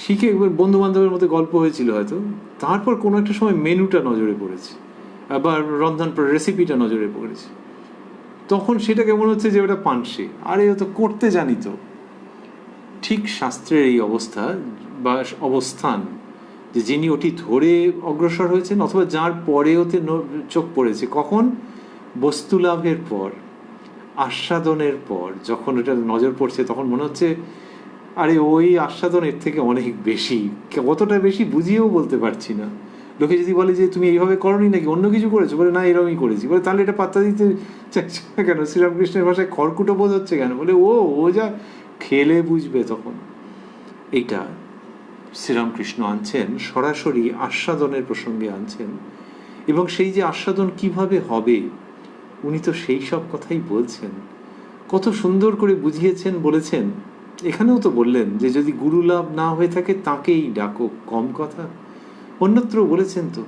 A: শিখে একবার বন্ধু বান্ধবের মধ্যে গল্প হয়েছিল হয়তো, তারপর কোনো একটা সময় মেনুটা নজরে পড়েছে, আবার রন্ধন রেসিপিটা নজরে পড়েছে, তখন সেটা কেমন হচ্ছে যে ওটা পানসে, আরে ও তো করতে জানি তো। ঠিক শাস্ত্রের এই অবস্থা বা অবস্থান, যে যিনি ওটি ধরে অগ্রসর হয়েছেন অথবা যার পরে ওতে চোখ পড়েছে, কখন? বস্তুলাভের পর, আস্বাদনের পর যখন ওটা নজর পড়ছে, তখন মনে হচ্ছে আরে ওই আস্বাদনের থেকে অনেক বেশি, কতটা বেশি বুঝিয়েও বলতে পারছি না। লোকে যদি বলে যে তুমি এইভাবে করোনি নাকি, অন্য কিছু করেছো, বলে না এরকমই করেছি, বলে তাহলে এটা পাত্তা দিতে চাইছে না কেন? শ্রীরামকৃষ্ণের ভাষায় খড়কুটো বোধ হচ্ছে কেন? বলে ও যা খেলে বুঝবে তখন। এইটা শ্রীরামকৃষ্ণ আনছেন সরাসরি আস্বাদনের প্রসঙ্গে আনছেন, এবং সেই যে আস্বাদন কিভাবে হবে উনি তো সেই সব কথাই বলছেন। কত সুন্দর করে বুঝিয়েছেন, বলেছেন। এখানেও তো বললেন যে যদি গুরু লাভ না হয়ে থাকে তাকেই ডাকো, কম কথা। অন্যত্র বলেছেন তো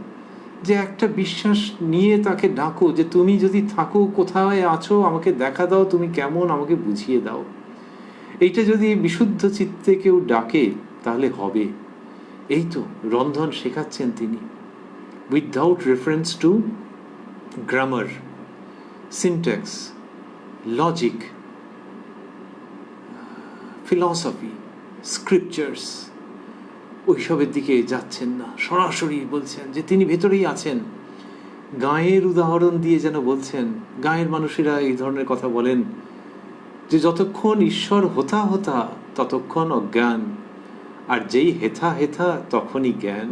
A: যে একটা বিশ্বাস নিয়ে তাকে ডাকো, যে তুমি যদি থাকো, কোথায় আছো, আমাকে দেখা দাও, তুমি কেমন, আমাকে বুঝিয়ে দাও। এইটা যদি বিশুদ্ধ চিত্তে কেউ ডাকে তাহলে হবে। এই তো রন্ধন শেখাচ্ছেন তিনি, without reference to grammar, syntax, logic, philosophy, scriptures, ওইসবের দিকে যাচ্ছেন না, সরাসরি বলছেন যে তিনি ভেতরেই আছেন। গাঁয়ের উদাহরণ দিয়ে যেন বলছেন, গাঁয়ের মানুষেরা এই ধরনের কথা বলেন যে যতক্ষণ ঈশ্বর হোতা হোতা ততক্ষণ অজ্ঞান, আর যেই হেথা হেথা তখনই জ্ঞান।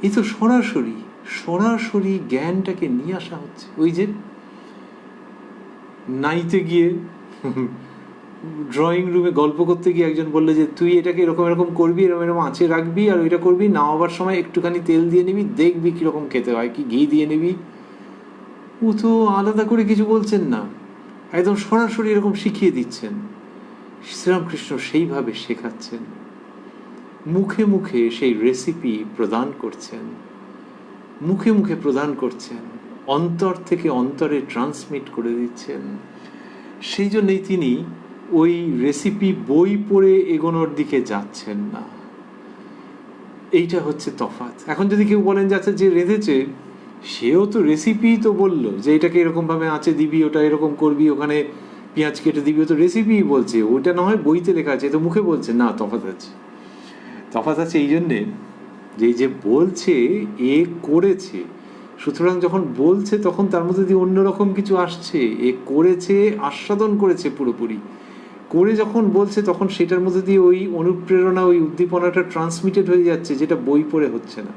A: এই তো সরাসরি সরাসরি জ্ঞানটাকে নিয়ে আসা হচ্ছে। ওই যে নাইতে গিয়ে, ড্রয়িং রুমে গল্প করতে গিয়ে একজন বললো যে তুই এটাকে এরকম এরকম করবি, এরকম এরকম আঁচে রাখবি, আর ওইটা করবি, নামাবার সময় একটুখানি তেল দিয়ে নিবি, দেখবি কিরকম খেতে হয়, কি ঘি দিয়ে নিবি। ও তো আলাদা করে কিছু বলছেন না, একদম সরাসরি এরকম শিখিয়ে দিচ্ছেন। শ্রীরামকৃষ্ণ সেইভাবে শেখাচ্ছেন, মুখে মুখে সেই রেসিপি প্রদান করছেন, মুখে মুখে প্রদান করছেন, অন্তর থেকে অন্তরে ট্রান্সমিট করে দিচ্ছেন। সেই জন্যই তিনি ওই রেসিপি বই পড়ে এগোনোর দিকে যাচ্ছেন না। এইটা হচ্ছে তফাৎ। এখন যদি কেউ বলেন যে আচ্ছা যে রেঁধেছে সেও তো রেসিপি তো বললো যে এটাকে এরকমভাবে আঁচে দিবি, ওটা এরকম করবি, ওখানে পেঁয়াজ কেটে দিবি, ও তো রেসিপি বলছে, ওটা না হয় বইতে লেখা আছে, তো মুখে বলছে না। তফাৎ আছে, তফাৎ আছে এই জন্যে যে যে বলছে এ করেছে, সুতরাং যখন বলছে তখন তার মধ্যে দিয়ে অন্যরকম কিছু আসছে। এ করেছে, আস্বাদন করেছে পুরোপুরি, করে যখন বলছে তখন সেটার মধ্যে দিয়ে ওই অনুপ্রেরণা, ওই উদ্দীপনাটা ট্রান্সমিটেড হয়ে যাচ্ছে, যেটা বই পড়ে হচ্ছে না।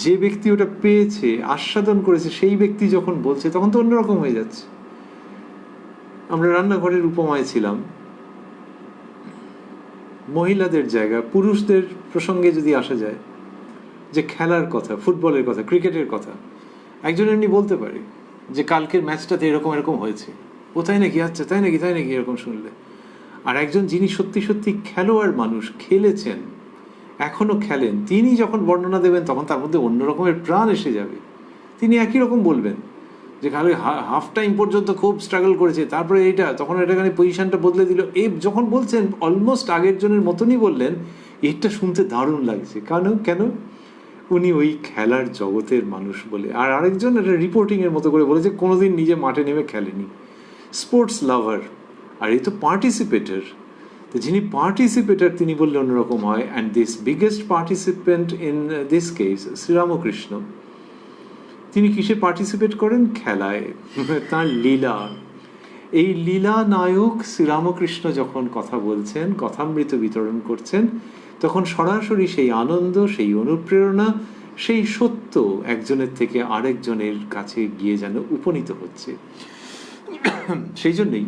A: যে ব্যক্তি ওটা পেয়েছে, আস্বাদন করেছে, সেই ব্যক্তি যখন বলছে তখন তো অন্যরকম হয়ে যাচ্ছে। আমরা রান্নাঘরের উপমায় ছিলাম, মহিলাদের জায়গা, পুরুষদের প্রসঙ্গে যদি আসা যায়, যে খেলার কথা, ফুটবলের কথা, ক্রিকেটের কথা, একজন এমনি বলতে পারে যে কালকের ম্যাচটাতে এরকম এরকম হয়েছে, ও তাই নাকি, আচ্ছা তাই নাকি, তাই নাকি, এরকম শুনলে। আর একজন যিনি সত্যি সত্যি খেলোয়াড় মানুষ, খেলেছেন, এখনো খেলেন, তিনি যখন বর্ণনা দেবেন তখন তার মধ্যে অন্য রকমের প্রাণ এসে যাবে। তিনি একই রকম বলবেন যে কালকে হাফ টাইম পর্যন্ত খুব স্ট্রাগল করেছে, তারপরে এইটা, তখন এটাখানে পজিশনটা বদলে দিল। এই যখন বলছেন অলমোস্ট আগের জনের মতনই বললেন, এটা শুনতে দারুণ লাগছে। কেন উনি ওই খেলার জগতের মানুষ বলে। আর আরেকজন এটা রিপোর্টিংয়ের মতো করে বলেছে, কোনোদিন নিজে মাঠে নেমে খেলেনি, স্পোর্টস লাভার। আর এই তো পার্টিসিপেটার। তো যিনি পার্টিসিপেটার তিনি বললে অন্যরকম হয়। And this biggest participant in this case Sriramakrishna, তিনি কিসে পার্টিসিপেট করেন? খেলায়, তার লীলা। এই লীলা নায়ক শ্রীরামকৃষ্ণ যখন কথা বলছেন, কথামৃত বিতরণ করছেন, তখন সরাসরি সেই আনন্দ, সেই অনুপ্রেরণা, সেই সত্য একজনের থেকে আরেকজনের কাছে গিয়ে যেন উপনীত হচ্ছে। সেই জন্যই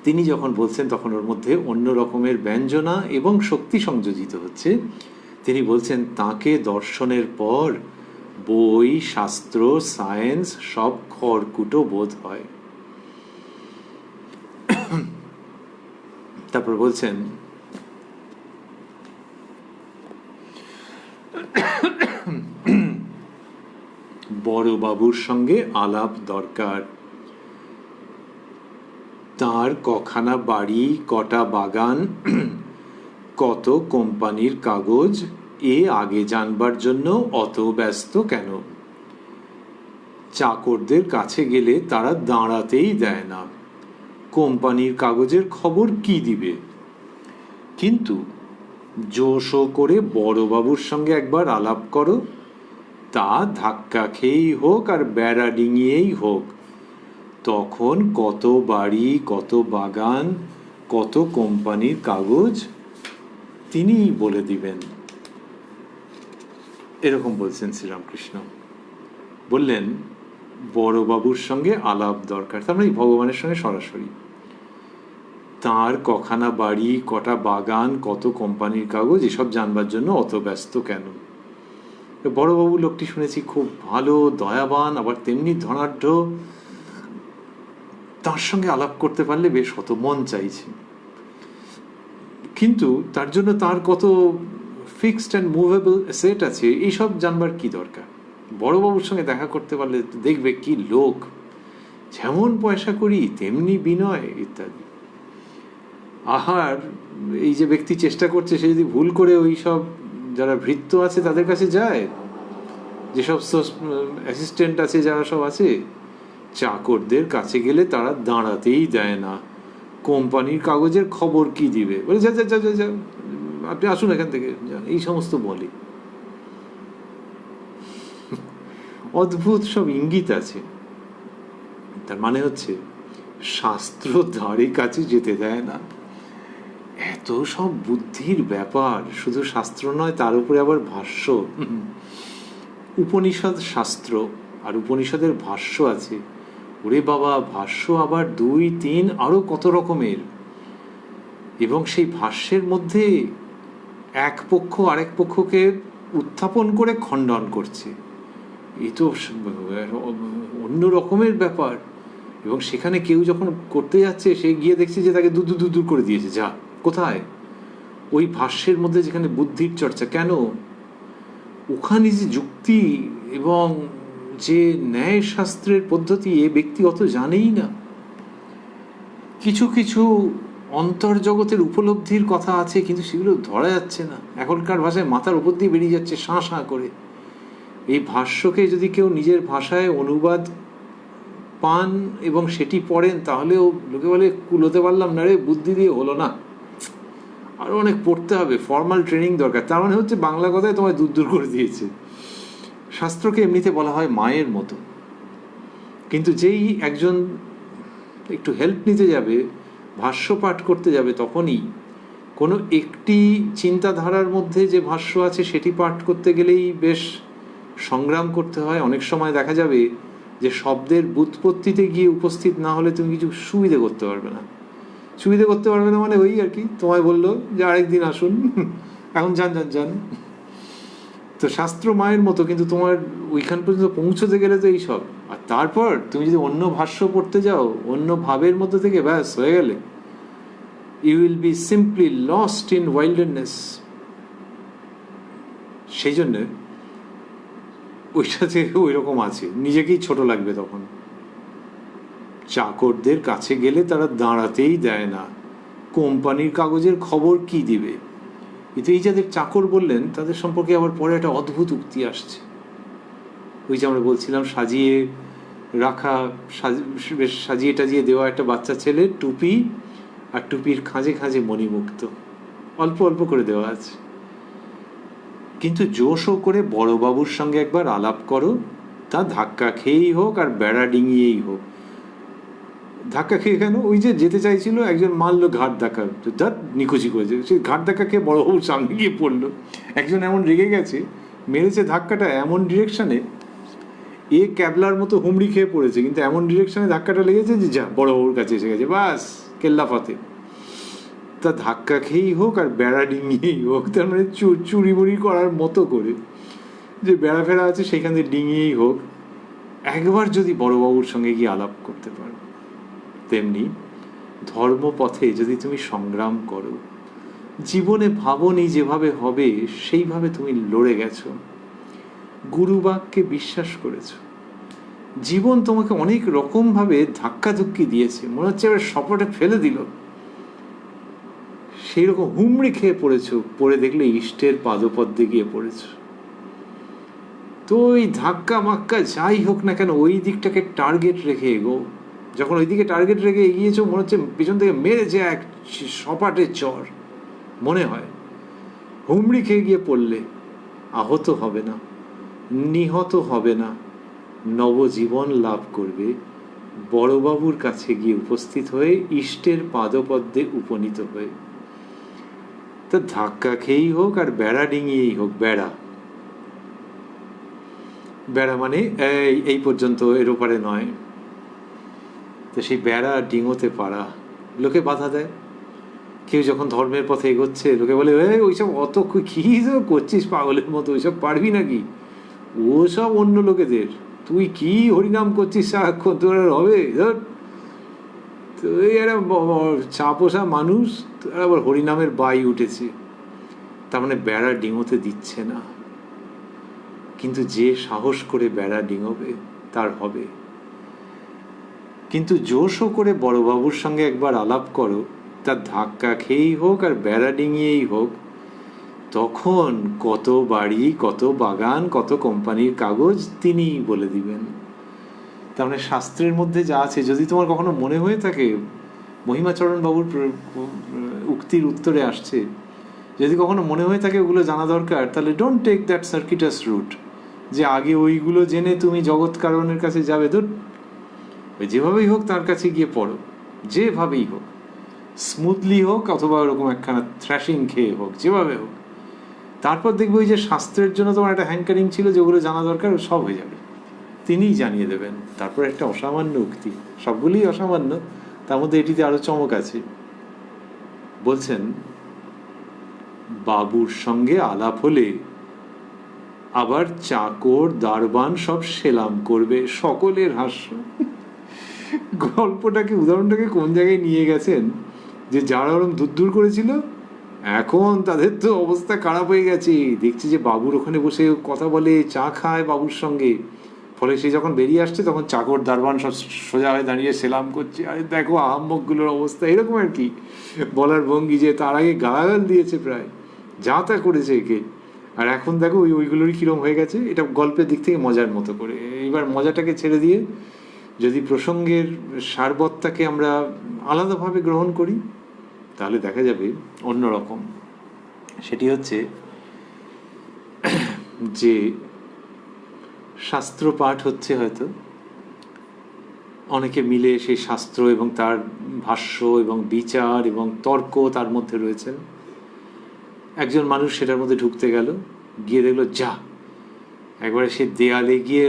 A: তিনি যখন বলছেন তখন ওর মধ্যে অন্য রকমের ব্যঞ্জনা এবং শক্তি সংযোজিত হচ্ছে। তিনি বলছেন তাকে দর্শনের পর বই, শাস্ত্র, সায়েন্স সব খড়কুটো বোধ হয়। তারপর বলছেন বড় বাবুর সঙ্গে আলাপ দরকার। তার কখানা বাড়ি, কটা বাগান, কত কোম্পানির কাগজ, এ আগে জানবার জন্য অত ব্যস্ত কেন? চাকরদের কাছে গেলে তারা দাঁড়াতেই দেয় না, কোম্পানির কাগজের খবর কি দিবে? কিন্তু জোশো করে বড়বাবুর সঙ্গে একবার আলাপ করো, তা ধাক্কা খেয়েই হোক আর বেড়া ডিঙিয়েই হোক, তখন কত বাড়ি, কত বাগান, কত কোম্পানির কাগজ তিনিই বলে দিবেন। এরকম বলছেন শ্রীরামকৃষ্ণ। বললেন বড়বাবুর সঙ্গে আলাপ দরকার, তার মানে ভগবানের সঙ্গে সরাসরি। তার কখানা বাড়ি, কটা বাগান, কত কোম্পানির কাগজ, এসব জানবার জন্য অত ব্যস্ত কেন? বড়বাবু লোকটি শুনেছি খুব ভালো, দয়াবান, আবার তেমনি ধনাঢ্য, তার সঙ্গে আলাপ করতে পারলে বেশ হত মন চাইছে। কিন্তু তার জন্য তার কত ফিক্সড অ্যান্ড মুভেবল সেট আছে, এইসব জানবার কি দরকার? বড়বাবুর সঙ্গে দেখা করতে পারলে দেখবে কি লোক, যেমন পয়সা করি তেমনি বিনয় ইত্যাদি। আহার এই যে ব্যক্তি চেষ্টা করছে, সে যদি ভুল করে ওই সব যারা ভৃত্য আছে তাদের কাছে যায়, যেসব অ্যাসিস্ট্যান্ট আছে যারা সব আছে, চাকরদের কাছে গেলে তারা দাঁড়াতেই দেয় না। কোম্পানির কাগজের খবর কি দিবে, বলে যা যা যা যা যা, আপনি আসুন এখান থেকে যান, এই সমস্ত বলে। অদ্ভুত সব ইঙ্গিত আছে। তার মানে হচ্ছে শাস্ত্র ধারে কাছে যেতে দেয় না। এত সব বুদ্ধির ব্যাপার, শুধু শাস্ত্র নয়, তার উপরে আবার ভাষ্য। উপনিষদ শাস্ত্র আর উপনিষদের ভাষ্য আছে। ওরে বাবা, ভাষ্য আবার 2, 3 আরো কত রকমের। এবং সেই ভাষ্যের মধ্যে এক পক্ষ আরেক পক্ষকে উত্থাপন করে খণ্ডন করছে। এ তো অন্য রকমের ব্যাপার। এবং সেখানে কেউ যখন করতে যাচ্ছে, সে গিয়ে দেখছে যে তাকে দূর দূর দূর করে দিয়েছে। যা, কোথায়? ওই ভাষ্যের মধ্যে যেখানে বুদ্ধির চর্চা। কেন? ওখানে যে যুক্তি এবং যে ন্যায় শাস্ত্রের পদ্ধতি, এ ব্যক্তি অত জানেই না। কিছু কিছু অন্তর্জগতের উপলব্ধির কথা আছে, কিন্তু সেগুলো ধরা যাচ্ছে না। এখনকার ভাষায় মাথার উপর দিয়ে বেরিয়ে যাচ্ছে শাঁ শাঁ করে। এই ভাষ্যকে যদি কেউ নিজের ভাষায় অনুবাদ পান এবং সেটি পড়েন, তাহলেও লোকে বলে কুলোতে পারলাম না রে, বুদ্ধি দিয়ে হলো না, আরও অনেক পড়তে হবে, ফর্মাল ট্রেনিং দরকার। তার মানে হচ্ছে বাংলা কথায় তোমায় দূর দূর করে দিয়েছে। শাস্ত্রকে এমনিতে বলা হয় মায়ের মতো, কিন্তু যেই একজন একটু হেল্প নিতে যাবে, ভাষ্য পাঠ করতে যাবে, তখনই কোনো একটি চিন্তাধারার মধ্যে যে ভাষ্য আছে সেটি পাঠ করতে গেলেই বেশ সংগ্রাম করতে হয়। অনেক সময় দেখা যাবে যে শব্দের ব্যুৎপত্তিতে গিয়ে উপস্থিত না হলে তুমি কিছু সুবিধে করতে পারবে না। সুবিধে করতে পারবে না মানে ওই আর কি, তোমায় বললো যে আরেকদিন আসুন, এখন যান যান যান। তো শাস্ত্র মায়ের মতো, কিন্তু তোমার ওইখান পর্যন্ত পৌঁছতে গেলে তো এইসব। আর তারপর তুমি যদি অন্য ভাষ্য পড়তে যাও, অন্য ভাবের মধ্যে থেকে, ব্যাস হয়ে গেলে, you will be simply lost in wilderness. সেই জন্য ওইটা থেকে ওই রকম আছে, নিজেকেই ছোট লাগবে তখন। চাকরদের কাছে গেলে তারা দাঁড়াতেই দেয় না, কোম্পানির কাগজের খবর কি দিবে। কিন্তু এই যাদের চাকর বললেন, তাদের সম্পর্কে আবার পরে একটা অদ্ভুত উক্তি আসছে। ওই যে আমরা বলছিলাম, সাজিয়ে রাখা, বেশ সাজিয়ে টাজিয়ে দেওয়া একটা বাচ্চা ছেলে, টুপি, আর টুপির খাঁজে খাঁজে মণিমুক্ত, অল্প অল্প করে দেওয়া আছে। কিন্তু জোশও করে বড়বাবুর সঙ্গে একবার আলাপ করো, তা ধাক্কা খেয়েই হোক আর বেড়া ডিঙিয়েই হোক। ধাক্কা খেয়ে কেন? ওই যে যেতে চাইছিল, একজন মারলো ঘাট ধাক্কা, তার নিকুচি করেছে, সেই ঘাট ধাক্কা খেয়ে বড়বাবুর সামনে গিয়ে পড়লো। একজন এমন রেগে গেছে, মেরেছে ধাক্কাটা এমন ডিরেকশনে, এ ক্যাবলার মতো হুমড়ি খেয়ে পড়েছে, কিন্তু এমন ডিরেকশনে ধাক্কাটা লেগেছে যে যা, বড়বাবুর কাছে এসে গেছে, বাস কেল্লা ফাতে। তা ধাক্কা খেয়েই হোক আর বেড়া ডিঙিয়েই হোক, তার মানে চুরি বুড়ি করার মতো করে যে বেড়া ফেরা আছে সেখান থেকে ডিঙিয়েই হোক, একবার যদি বড়বাবুর সঙ্গে গিয়ে আলাপ করতে পারো। তেমনি ধর্মপথে যদি তুমি সংগ্রাম করো, জীবনে ভাবনি যেভাবে হবে সেইভাবে তুমি লড়ে গেছো, গুরুবাক্যে বিশ্বাস করেছো, জীবন তোমাকে অনেক রকমভাবে ধাক্কাধুক্কি দিয়েছে, মনে হচ্ছে এবার সপটে ফেলে দিল, সেই রকম হুমড়ি খেয়ে পড়েছো, পড়ে দেখলে ইষ্টের পাদপদ্মে গিয়ে পড়েছো। তো ওই ধাক্কা মাক্কা যাই হোক না কেন, ওই দিকটাকে টার্গেট রেখে এগো। যখন ওই দিকে টার্গেট রেখে এগিয়েছো, মনে হচ্ছে পিছন থেকে মেরেছে এক সপাটে চর, মনে হয়। হুমড়ি খেয়ে গিয়ে পড়লে আহত হবে না, নিহত হবে না, নবজীবন লাভ করবে, বড়বাবুর কাছে গিয়ে উপস্থিত হয়ে ইষ্টের পাদপদ্মে উপনীত হয়ে। তা ধাক্কা খেয়েই হোক আর বেড়া ডিঙিয়েই হোক, বেড়া বেড়া মানে এই পর্যন্ত, এর ওপারে নয়। তো সেই বেড়া ডিঙোতে পারা, লোকে বাধা দেয়। কেউ যখন ধর্মের পথে এগোচ্ছে, লোকে বলে ওইসব অত কি করছিস পাগলের মতো, ওইসব পারবি নাকি, ওসব অন্য লোকেদের, তুই কি হরিনাম করছিস সারাক্ষণ, তোর আর হবে, ধর তুই একটা চাপোষা মানুষ, তোর আবার হরিনামের বাই উঠেছে। তার মানে বেড়া ডিঙোতে দিচ্ছে না। কিন্তু যে সাহস করে বেড়া ডিঙোবে তার হবে। কিন্তু জোশও করে বড়বাবুর সঙ্গে একবার আলাপ করো, তার ধাক্কা খেয়েই হোক আর বেড়া ডিঙিয়েই হোক, তখন কত বাড়ি, কত বাগান, কত কোম্পানির কাগজ তিনিই বলে দিবেন। তার মানে শাস্ত্রের মধ্যে যা আছে, যদি তোমার কখনো মনে হয়ে থাকে, মহিমাচরণ বাবুর উক্তির উত্তরে আসছে, যদি কখনো মনে হয়ে থাকে ওগুলো জানা দরকার, তাহলে ডোন্ট টেক দ্যাট সার্কিটাস রুট, যে আগে ওইগুলো জেনে তুমি জগৎ কারণের কাছে যাবে। যেভাবেই হোক তার কাছে গিয়ে পড়ো, যেভাবেই হোক, স্মুথলি হোক অথবা ওরকম একখানা থ্র্যাশিং খেয়ে হোক, যেভাবে হোক, তারপর দেখবো ওই যে শাস্ত্রের জন্য তোমার একটা হ্যাঙ্কারিং ছিল, যেগুলো জানা দরকার সব হয়ে যাবে, তিনিই জানিয়ে দেবেন। তারপর একটা অসামান্য উক্তি, সবগুলোই অসামান্য, তার মধ্যে এটিতে আরো চমক আছে। বলছেন, বাবুর সঙ্গে আলাপ হলে আবার চাকর দারবান সব সেলাম করবে, সকলের হাস্য। গল্পটাকে, উদাহরণটাকে কোন জায়গায় নিয়ে গেছেন, যে যারা ওরকম দূর করেছিল এখন তাদের তো অবস্থা খারাপ হয়ে গেছে। দেখছি যে বাবুর ওখানে বসে কথা বলে, চা খায় বাবুর সঙ্গে, ফলে সে যখন বেরিয়ে আসছে তখন চাকর দারবান সব সোজা হয়ে দাঁড়িয়ে সেলাম করছে। আরে দেখো আহাম্মকগুলোর অবস্থা, এরকম আর কি বলার ভঙ্গি, যে তার আগে গালাগাল দিয়েছে, প্রায় যা তা করেছে একে, আর এখন দেখো ওইগুলোরই কিরম হয়ে গেছে। এটা গল্পের দিক থেকে মজার মতো করে। এবার মজাটাকে ছেড়ে দিয়ে যদি প্রসঙ্গের সারবত্তাকে আমরা আলাদাভাবে গ্রহণ করি, তাহলে দেখা যাবে অন্যরকম। সেটি হচ্ছে যে শাস্ত্র পাঠ হচ্ছে, হয়তো অনেকে মিলে সেই শাস্ত্র এবং তার ভাষ্য এবং বিচার এবং তর্ক তার মধ্যে রয়েছেন। একজন মানুষ সেটার মধ্যে ঢুকতে গেল, গিয়ে দেখলো যা, একবারে সে দেয়ালে গিয়ে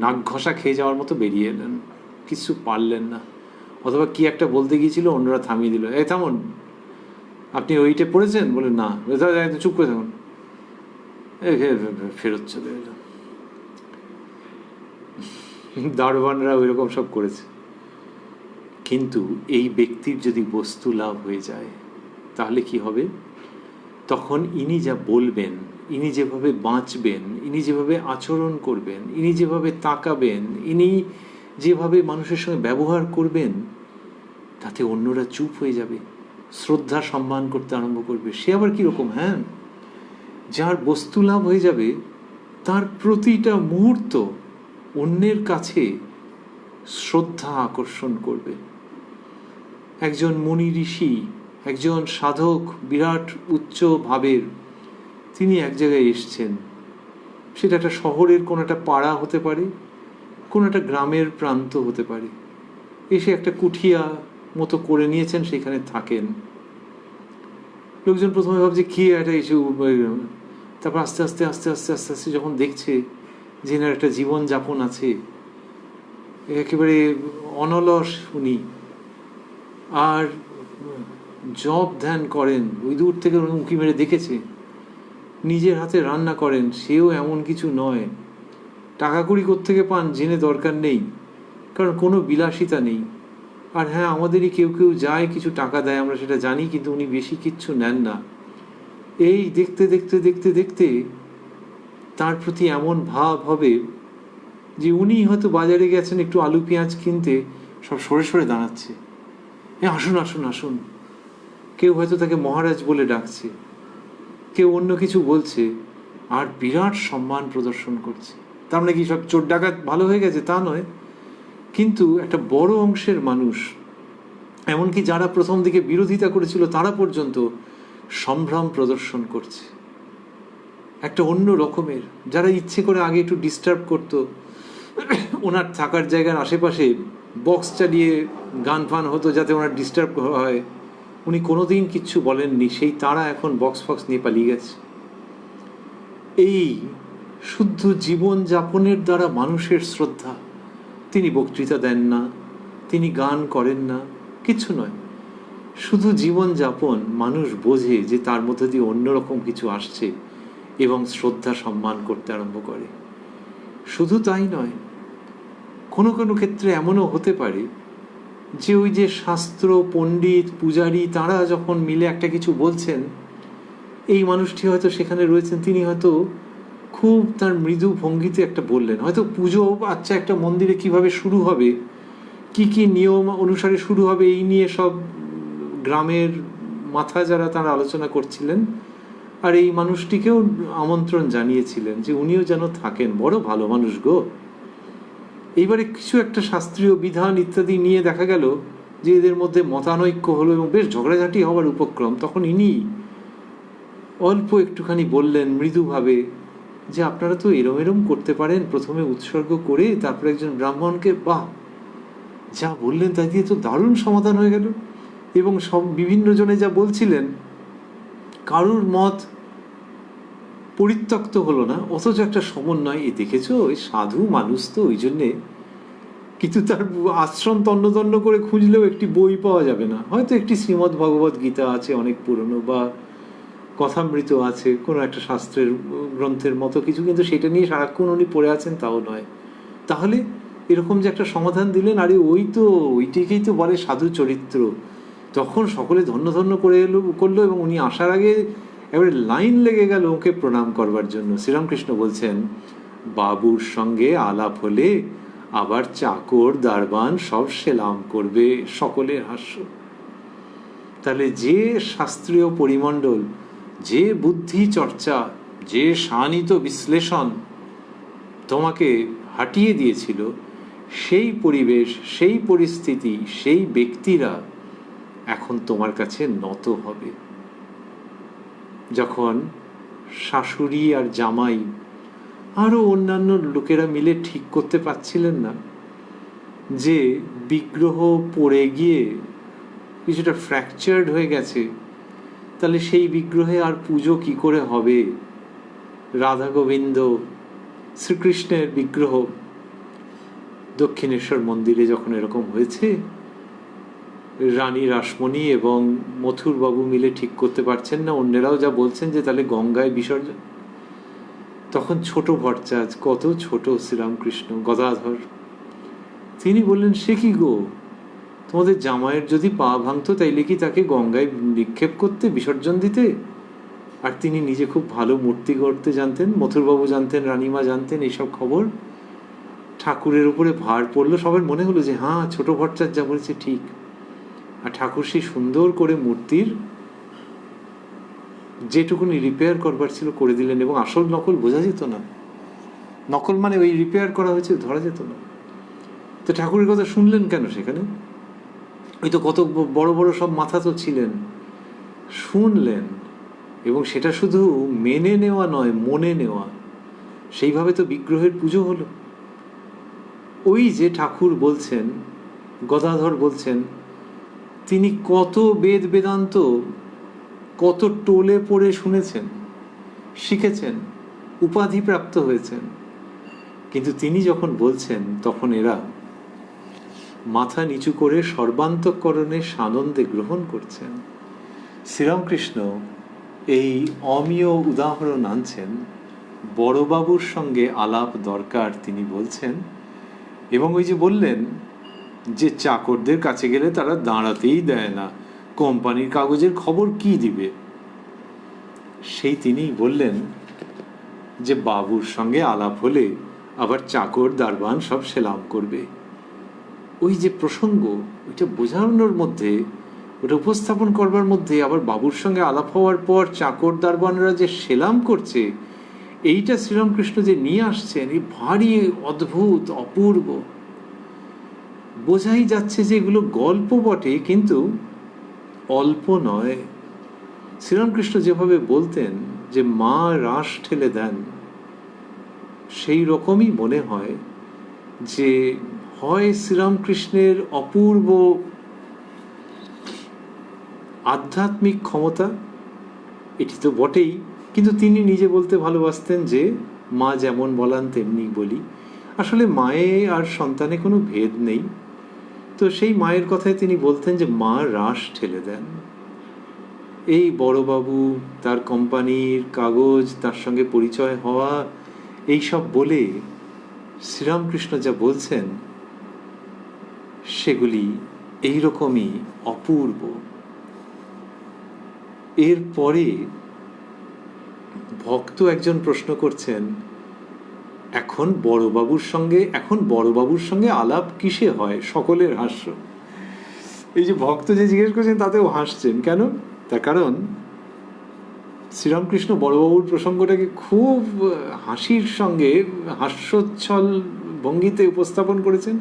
A: নাক ঘষা খেয়ে যাওয়ার মতো বেরিয়ে এলেন, কিছু পারলেন না। অথবা কি একটা বলতে গিয়েছিল, অন্যরা থামিয়ে দিল, এই থামুন, আপনি ওইটা পড়েছেন? বলে না, চুপ করে থাকুন, ফেরত চলে এলো। দারোয়ানরা ওই রকম সব করেছে। কিন্তু এই ব্যক্তির যদি বস্তু লাভ হয়ে যায়, তাহলে কি হবে? তখন ইনি যা বলবেন, ইনি যেভাবে বাঁচবেন, ইনি যেভাবে আচরণ করবেন, ইনি যেভাবে তাকাবেন, ইনি যেভাবে মানুষের সঙ্গে ব্যবহার করবেন, তাতে অন্যরা চুপ হয়ে যাবে, শ্রদ্ধা সম্মান করতে আরম্ভ করবে। সে আবার কীরকম? হ্যাঁ, যার বস্তু লাভ হয়ে যাবে তার প্রতিটা মুহূর্ত অন্যের কাছে শ্রদ্ধা আকর্ষণ করবে। একজন মুনি ঋষি, একজন সাধক, বিরাট উচ্চ ভাবের, তিনি এক জায়গায় এসছেন, সেটা একটা শহরের কোনো একটা পাড়া হতে পারে, কোনো একটা গ্রামের প্রান্ত হতে পারে। এসে একটা কুঠিয়া মতো করে নিয়েছেন, সেখানে থাকেন। লোকজন প্রথমে ভাবছে কি এটা এসে, তারপর আস্তে আস্তে আস্তে আস্তে আস্তে আস্তে যখন দেখছে যে এনার একটা জীবন যাপন আছে, একেবারে অনলস উনি, আর জপ ধ্যান করেন, ওই দূর থেকে উঁকি মেরে দেখেছে, নিজের হাতে রান্না করেন, সেও এমন কিছু নয়, টাকা কড়ি কোত্থেকে পান জেনে দরকার নেই, কারণ কোনো বিলাসিতা নেই। আর হ্যাঁ, আমাদেরই কেউ কেউ যায়, কিছু টাকা দেয়, আমরা সেটা জানি, কিন্তু উনি বেশি কিচ্ছু নেন না। এই দেখতে দেখতে দেখতে দেখতে তার প্রতি এমন ভাব হবে যে উনি হয়তো বাজারে গেছেন একটু আলু পেঁয়াজ কিনতে, সব সরে সরে দাঁড়াচ্ছে, আসুন আসুন আসুন। কেউ হয়তো তাকে মহারাজ বলে ডাকছে, কেউ অন্য কিছু বলছে, আর বিরাট সম্মান প্রদর্শন করছে। তার মানে কি সব চোর ডাকাত ভালো হয়ে গেছে? তা নয়, কিন্তু একটা বড় অংশের মানুষ, এমনকি যারা প্রথম দিকে বিরোধিতা করেছিল তারা পর্যন্ত সম্ভ্রম প্রদর্শন করছে, একটা অন্য রকমের। যারা ইচ্ছে করে আগে একটু ডিস্টার্ব করত, ওনার থাকার জায়গার আশেপাশে বক্স চালিয়ে গান ফান হতো যাতে ওনার ডিস্টার্ব হয়, উনি কোনোদিন কিচ্ছু বলেননি, সেই তারা এখন বক্স ফক্স নিয়ে পালিয়ে গেছে। এই শুদ্ধ জীবন যাপনের দ্বারা মানুষের শ্রদ্ধা। তিনি বক্তৃতা দেন না, তিনি গান করেন না, কিছু নয়, শুধু জীবন যাপন, মানুষ বোঝে যে তার মধ্যে দিয়ে অন্যরকম কিছু আসছে এবং শ্রদ্ধা সম্মান করতে আরম্ভ করে। শুধু তাই নয়, কোনো কোনো ক্ষেত্রে এমনও হতে পারে যে ওই যে শাস্ত্র পণ্ডিত পূজারী তারা যখন মিলে একটা কিছু বলছেন, এই মানুষটি হয়তো সেখানে রয়েছেন, তিনি হয়তো খুব তার মৃদু ভঙ্গিতে একটা বললেন, হয়তো পুজো আচ্ছা একটা মন্দিরে কিভাবে শুরু হবে, কি কি নিয়ম অনুসারে শুরু হবে, এই নিয়ে সব গ্রামের মাথা যারা তারা আলোচনা করছিলেন, আর এই মানুষটিকেও আমন্ত্রণ জানিয়েছিলেন যে উনিও যেন থাকেন, বড় ভালো মানুষ গো। এইবারে কিছু একটা শাস্ত্রীয় বিধান ইত্যাদি নিয়ে দেখা গেল যে এদের মধ্যে মতানৈক্য হলো এবং বেশ ঝগড়াঝাটি হওয়ার উপক্রম। তখন ইনি অল্প একটুখানি বললেন মৃদুভাবে যে আপনারা তো এরম এরম করতে পারেন, প্রথমে উৎসর্গ করে তারপর একজন ব্রাহ্মণকে। বাহ, যা বললেন তা দিয়ে তো দারুণ সমাধান হয়ে গেল। এবং সব বিভিন্ন জনে যা বলছিলেন কারুর মত পরিত্যক্ত হলো না, অথচ একটা সমন্বয়। এ দেখেছো, ওই সাধু মানুষ তো ওই জন্যে, কিন্তু তার আশ্রম তন্ন তন্ন করে খুঁজলেও একটি বই পাওয়া যাবে না। হয়তো একটি শ্রীমদ্ ভগবত গীতা আছে অনেক পুরনো, বা কথামৃত আছে কোনো একটা শাস্ত্রের গ্রন্থের মতো কিছু, কিন্তু সেটা নিয়ে সারাক্ষণ উনি পড়ে আছেন তাও নয়। তাহলে এরকম যে একটা সমাধান দিলেন, আরে ওই তো ওইটিকেই তো বলে সাধু চরিত্র। তখন সকলে ধন্য ধন্য করলো এবং উনি আসার আগে এবারে লাইন লেগে গেল ওকে প্রণাম করবার জন্য। শ্রীরামকৃষ্ণ বলছেন, বাবুর সঙ্গে আলাপ হলে আবার চাকর দারবান সব সেলাম করবে। সকলের হাস্য। তাহলে যে শাস্ত্রীয় পরিমণ্ডল, যে বুদ্ধি চর্চা, যে শানিত বিশ্লেষণ তোমাকে হাঁটিয়ে দিয়েছিল, সেই পরিবেশ, সেই পরিস্থিতি, সেই ব্যক্তিরা এখন তোমার কাছে নত হবে। যখন শাশুড়ি আর জামাই আরো অন্যান্য লোকেরা মিলে ঠিক করতে পারছিলেন না যে বিগ্রহ পড়ে গিয়ে কিছুটা ফ্র্যাকচার্ড হয়ে গেছে, তাহলে সেই বিগ্রহে আর পুজো কি করে হবে? রাধা গোবিন্দ শ্রীকৃষ্ণের বিগ্রহ দক্ষিণেশ্বর মন্দিরে যখন এরকম হয়েছে, রানী রাসমণি এবং মথুরবাবু মিলে ঠিক করতে পারছেন না, অন্যেরাও যা বলছেন যে তাহলে গঙ্গায় বিসর্জন। তখন ছোট ভট্টাচ, কত ছোট শ্রীরামকৃষ্ণ, গদাধর, তিনি বললেন, সে কি গো, তোমাদের জামাইয়ের যদি পা ভাঙতো তাইলে কি তাকে গঙ্গায় নিক্ষেপ করতে, বিসর্জন দিতে? আর তিনি নিজে খুব ভালো মূর্তি গড়তে জানতেন, মথুরবাবু জানতেন, রানীমা জানতেন এইসব খবর। ঠাকুরের উপরে ভার পড়লো, সবার মনে হলো যে হ্যাঁ, ছোট ভট্টাচ যা বলেছে ঠিক। আর ঠাকুর সেই সুন্দর করে মূর্তির যেটুকুনি রিপেয়ার করবার ছিল করে দিলেন, এবং আসল নকল বোঝা যেত না। নকল মানে ওই রিপেয়ার করা হয়েছে ধরা যেত না। তো ঠাকুরের কথা শুনলেন কেন সেখানে? ওই তো কত বড় বড় সব মাথা তো ছিলেন, শুনলেন, এবং সেটা শুধু মেনে নেওয়া নয়, মনে নেওয়া। সেইভাবে তো বিগ্রহের পুজো হলো। ওই যে ঠাকুর বলছেন, গদাধর বলছেন, তিনি কত বেদ বেদান্ত কত টোলে পড়ে শুনেছেন, শিখেছেন, উপাধি প্রাপ্ত হয়েছেন, কিন্তু তিনি যখন বলছেন তখন এরা মাথা নিচু করে সর্বান্তঃকরণে সানন্দে গ্রহণ করছেন। শ্রীরামকৃষ্ণ এই অমীয় উদাহরণ আনছেন। বড়বাবুর সঙ্গে আলাপ দরকার তিনি বলছেন, এবং ওই যে বললেন যে চাকরদের কাছে গেলে তারা দাঁড়াতেই দেয় না, কোম্পানির কাগজের খবর কি দিবে, সেই তিনিই বললেন যে বাবুর সঙ্গে আলাপ হলে আবার চাকর দারবান সব সেলাম করবে। ওই যে প্রসঙ্গ, ওইটা বোঝানোর মধ্যে, ওটা উপস্থাপন করবার মধ্যে, আবার বাবুর সঙ্গে আলাপ হওয়ার পর চাকর দারবানরা যে সেলাম করছে, এইটা শ্রীরামকৃষ্ণ যে নিয়ে আসছেন, এই ভারী অদ্ভুত অপূর্ব। বোঝাই যাচ্ছে যে এগুলো গল্প বটে, কিন্তু অল্প নয়। শ্রীরামকৃষ্ণ যেভাবে বলতেন যে মা রাস ঠেলে দেন, সেই রকমই মনে হয় যে হয় শ্রীরামকৃষ্ণের অপূর্ব আধ্যাত্মিক ক্ষমতা, এটি তো বটেই, কিন্তু তিনি নিজে বলতে ভালোবাসতেন যে মা যেমন বলান তেমনি বলি। আসলে মায়ে আর সন্তানে কোনো ভেদ নেই। তো সেই মায়ের কথায় তিনি বলতেন যে মা রাস ঠেলে দেন। এই বড়বাবু, তার কোম্পানির কাগজ, তার সঙ্গে পরিচয় হওয়া, এইসব বলে শ্রীরামকৃষ্ণ যা বলছেন সেগুলি এইরকমই অপূর্ব। এরপরে ভক্ত একজন প্রশ্ন করছেন, এখন বড়বাবুর সঙ্গে আলাপ কিসে হয়? সকলের হাস্য। এই যে ভক্ত যে জিজ্ঞেস করছেন তাতেও হাসছেন কেন? তার কারণ শ্রীরামকৃষ্ণ বড়বাবুর প্রসঙ্গটাকে খুব হাসির সঙ্গে হাস্যোচ্ছল ভঙ্গিতে উপস্থাপন করেছেন,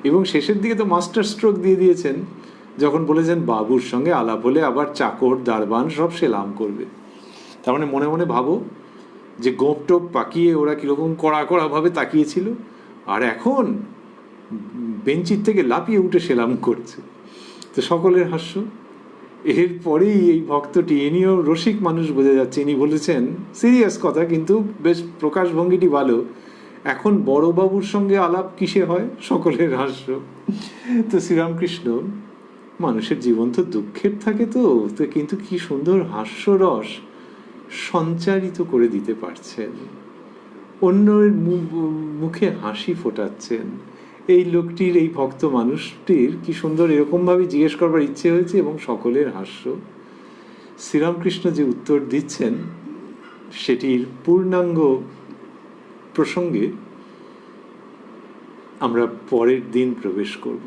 A: এবং শেষের দিকে তো মাস্টার স্ট্রোক দিয়ে দিয়েছেন যখন বলেছেন বাবুর সঙ্গে আলাপ হলে আবার চাকর দারবান সব সেলাম করবে। তার মানে মনে মনে ভাবো যে গোপ টোপ পাকিয়ে ওরা কীরকম কড়া কড়াভাবে তাকিয়েছিল, আর এখন বেঞ্চির থেকে লাফিয়ে উঠে সেলাম করছে। তো সকলের হাস্য। এরপরেই এই ভক্তটি, ইনিও রসিক মানুষ বোঝা যাচ্ছে, ইনি বলেছেন সিরিয়াস কথা, কিন্তু বেশ প্রকাশভঙ্গিটি ভালো, এখন বড়বাবুর সঙ্গে আলাপ কিসে হয়? সকলের হাস্য। তো শ্রীরামকৃষ্ণ মানুষের জীবন তো দুঃখের থাকে, তো কিন্তু কি সুন্দর হাস্যরস সঞ্চারিত করে দিতে পারছেন, অন্যের মুখে হাসি ফোটাচ্ছেন। এই লোকটির, এই ভক্ত মানুষটির কি সুন্দর এরকমভাবে জিজ্ঞেস করবার ইচ্ছে হয়েছে, এবং সকলের হাস্য। শ্রীরামকৃষ্ণ যে উত্তর দিচ্ছেন সেটির পূর্ণাঙ্গ প্রসঙ্গে আমরা পরের দিন প্রবেশ করব।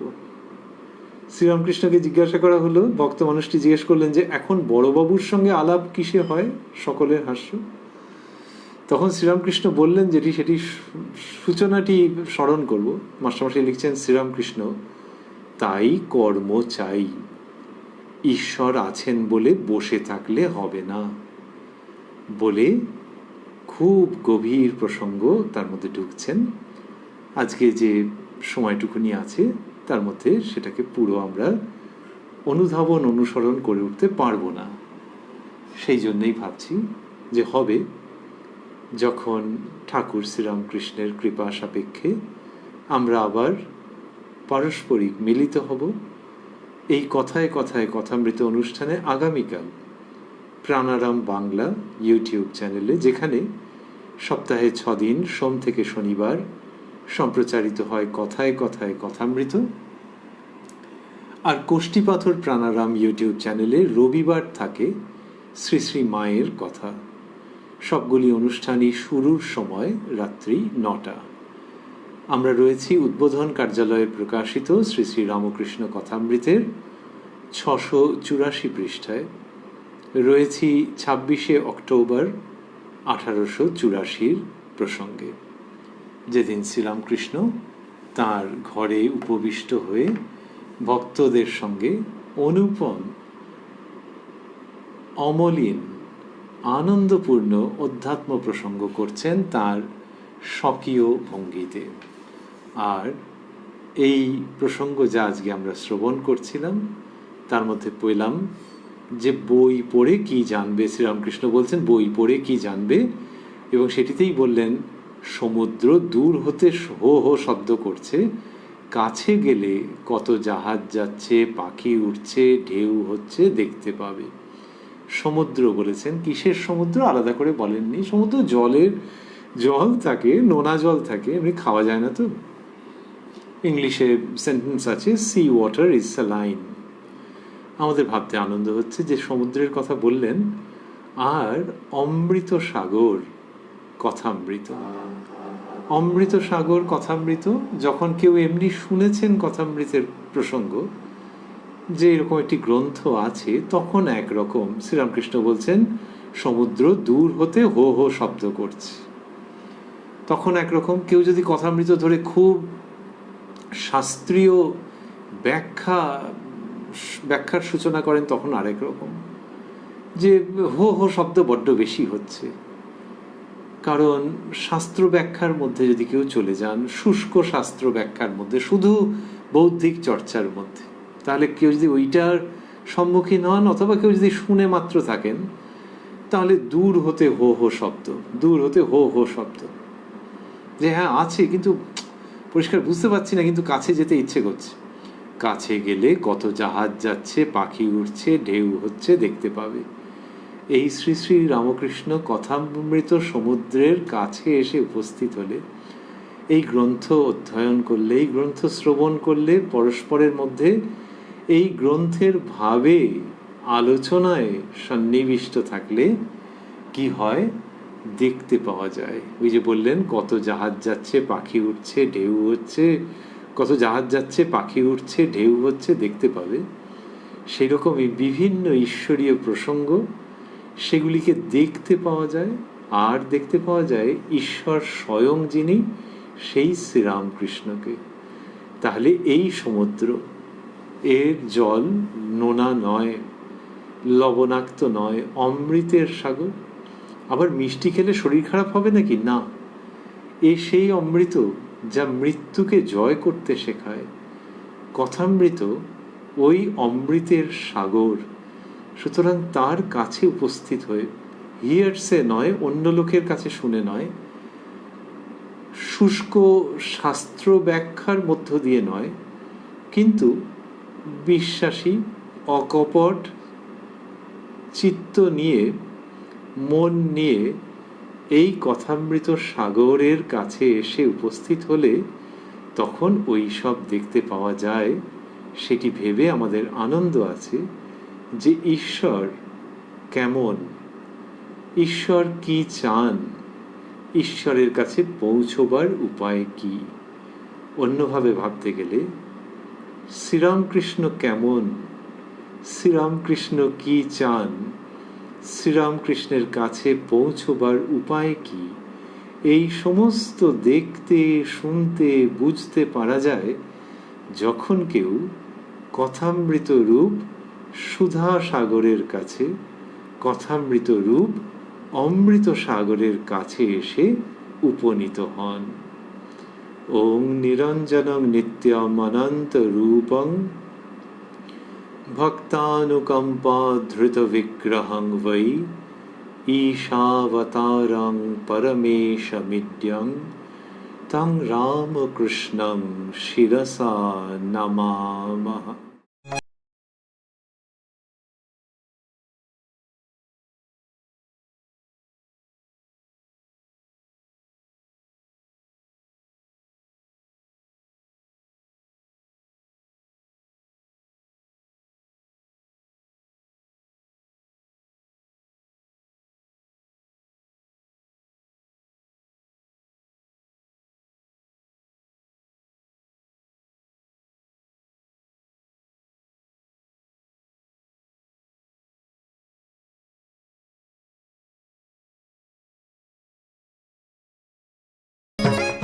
A: শ্রীরামকৃষ্ণকে জিজ্ঞাসা করা হলো, ভক্ত মানুষটি জিজ্ঞেস করলেন যে এখন বড়বাবুর সঙ্গে আলাপ কিসে হয়? সকলের হাস্য। তখন শ্রীরামকৃষ্ণ বললেন সেটি সূচনাটি স্মরণ করব। মাস্টারমশাই লিখছেন, শ্রীরামকৃষ্ণ, তাই কর্ম চাই, ঈশ্বর আছেন বলে বসে থাকলে হবে না বলে খুব গভীর প্রসঙ্গ তার মধ্যে ঢুকছেন। আজকে যে সময়টুকুনি আছে তার মধ্যে সেটাকে পুরো আমরা অনুধাবন অনুসরণ করে উঠতে পারবো না। সেই জন্যই ভাবছি যে হবে যখন ঠাকুর শ্রীরামকৃষ্ণের কৃপা সাপেক্ষে আমরা আবার পারস্পরিক মিলিত হব এই কথায় কথায় কথামৃত অনুষ্ঠানে আগামীকাল প্রাণারাম বাংলা ইউটিউব চ্যানেলে, যেখানে সপ্তাহে 6 দিন সোম থেকে শনিবার সম্প্রচারিত হয় কথায় কথায় কথামৃত, আর কোষ্ঠীপাথর প্রাণারাম ইউটিউব চ্যানেলে রবিবার থাকে শ্রী শ্রী মায়ের কথা। সবগুলি অনুষ্ঠানই শুরুর সময় রাত্রি 9টা। আমরা রয়েছি উদ্বোধন কার্যালয়ে প্রকাশিত শ্রী শ্রী রামকৃষ্ণ কথামৃতের 684 পৃষ্ঠায়, রয়েছি 26শে অক্টোবর 1884 প্রসঙ্গে, যেদিন শ্রীরামকৃষ্ণ তাঁর ঘরে উপবিষ্ট হয়ে ভক্তদের সঙ্গে অনুপম, অমলিন, আনন্দপূর্ণ অধ্যাত্ম প্রসঙ্গ করছেন তাঁর স্বকীয় ভঙ্গিতে। আর এই প্রসঙ্গ যা আজকে আমরা শ্রবণ করছিলাম তার মধ্যে পেলাম যে বই পড়ে কি জানবে। শ্রীরামকৃষ্ণ বলছেন বই পড়ে কি জানবে, এবং সেটিতেই বললেন সমুদ্র দূর হতে হো হো শব্দ করছে, কাছে গেলে কত জাহাজ যাচ্ছে, পাখি উঠছে, ঢেউ হচ্ছে, দেখতে পাবে। সমুদ্র বলেছেন, কিসের সমুদ্র আলাদা করে বলেননি। সমুদ্র জল থাকে, নোনা জল থাকে, এমনি খাওয়া যায় না তো। ইংলিশে সেন্টেন্স আছে, সি ওয়াটার ইজ স্যালাইন। আমাদের ভাবতে আনন্দ হচ্ছে যে সমুদ্রের কথা বললেন, আর অমৃত সাগর কথামৃত। অমৃত সাগর কথামৃত, যখন কেউ এমনি শুনেছেন কথামৃতের প্রসঙ্গ যে এরকম একটি গ্রন্থ আছে, তখন একরকম। শ্রীরামকৃষ্ণ বলছেন সমুদ্র দূর হতে হো হো শব্দ করছে, তখন একরকম। কেউ যদি কথামৃত ধরে খুব শাস্ত্রীয় ব্যাখ্যার সূচনা করেন, তখন আরেক রকম, যে হো হো শব্দ বড্ড বেশি হচ্ছে। কারণ শাস্ত্র ব্যাখ্যার মধ্যে যদি কেউ চলে যান, শুষ্ক শাস্ত্র ব্যাখ্যার মধ্যে, শুধু বৌদ্ধিক চর্চার মধ্যে, তাহলে কেউ যদি ওইটার সম্মুখীন হন, অথবা কেউ যদি শুনে মাত্র থাকেন, তাহলে দূর হতে হো হো শব্দ, দূর হতে হো হো শব্দ, যে হ্যাঁ আছে কিন্তু পরিষ্কার বুঝতে পারছি না, কিন্তু কাছে যেতে ইচ্ছে করছে। কাছে গেলে কত জাহাজ যাচ্ছে, পাখি উঠছে, ঢেউ হচ্ছে, দেখতে পাবে। এই শ্রী শ্রী রামকৃষ্ণ কথামৃত সমুদ্রের কাছে এসে উপস্থিত হলে, এই গ্রন্থ অধ্যয়ন করলে, এই গ্রন্থ শ্রবণ করলে, পরস্পরের মধ্যে এই গ্রন্থের ভাবে আলোচনায় সন্নিবিষ্ট থাকলে কি হয় দেখতে পাওয়া যায়। ওই যে বললেন কত জাহাজ যাচ্ছে, পাখি উঠছে, ঢেউ হচ্ছে, কত জাহাজ যাচ্ছে, পাখি উঠছে, ঢেউ হচ্ছে, দেখতে পাবে। সেরকমই বিভিন্ন ঈশ্বরীয় প্রসঙ্গ, সেগুলিকে দেখতে পাওয়া যায়। আর দেখতে পাওয়া যায় ঈশ্বর স্বয়ং যিনি, সেই শ্রীরামকৃষ্ণকে। তাহলে এই সমুদ্র, এর জল নোনা নয়, লবণাক্ত নয়, অমৃতের সাগর। আবার মিষ্টি খেলে শরীর খারাপ হবে নাকি? না, এ সেই অমৃত যা মৃত্যুকে জয় করতে শেখায়। কথামৃত ওই অমৃতের সাগর। সুতরাং তার কাছে উপস্থিত হয়ে, হিয়ারসে নয়, অন্য লোকের কাছে শুনে নয়, শুষ্ক শাস্ত্র ব্যাখ্যার মধ্য দিয়ে নয়, কিন্তু বিশ্বাসী অকপট চিত্ত নিয়ে, মন নিয়ে এই কথামৃত সাগরের কাছে এসে উপস্থিত হলে তখন ওই সব দেখতে পাওয়া যায়। সেটি ভেবে আমাদের আনন্দ আছে যে ঈশ্বর কেমন, ঈশ্বর কি চান, ঈশ্বরের কাছে পৌঁছবার উপায় কি। অন্যভাবে ভাবতে গেলে শ্রীরামকৃষ্ণ কেমন, শ্রীরামকৃষ্ণ কি চান, শ্রীরামকৃষ্ণের কাছে পৌঁছবার উপায় কি, এই সমস্ত দেখতে, শুনতে, বুঝতে পারা যায় যখন কেউ কথামৃত রূপ সুধা সাগরের কাছে, কথামৃত রূপ অমৃত সাগরের কাছে এসে উপনীত হন। ওং নিরঞ্জনং নিত্যম অনন্ত রূপং ভক্তানুকম্পা ধৃত বিগ্রহং বৈ ঈশাবতারং পরমেশমিদ্যং তং রামকৃষ্ণং শিরসা নমামঃ।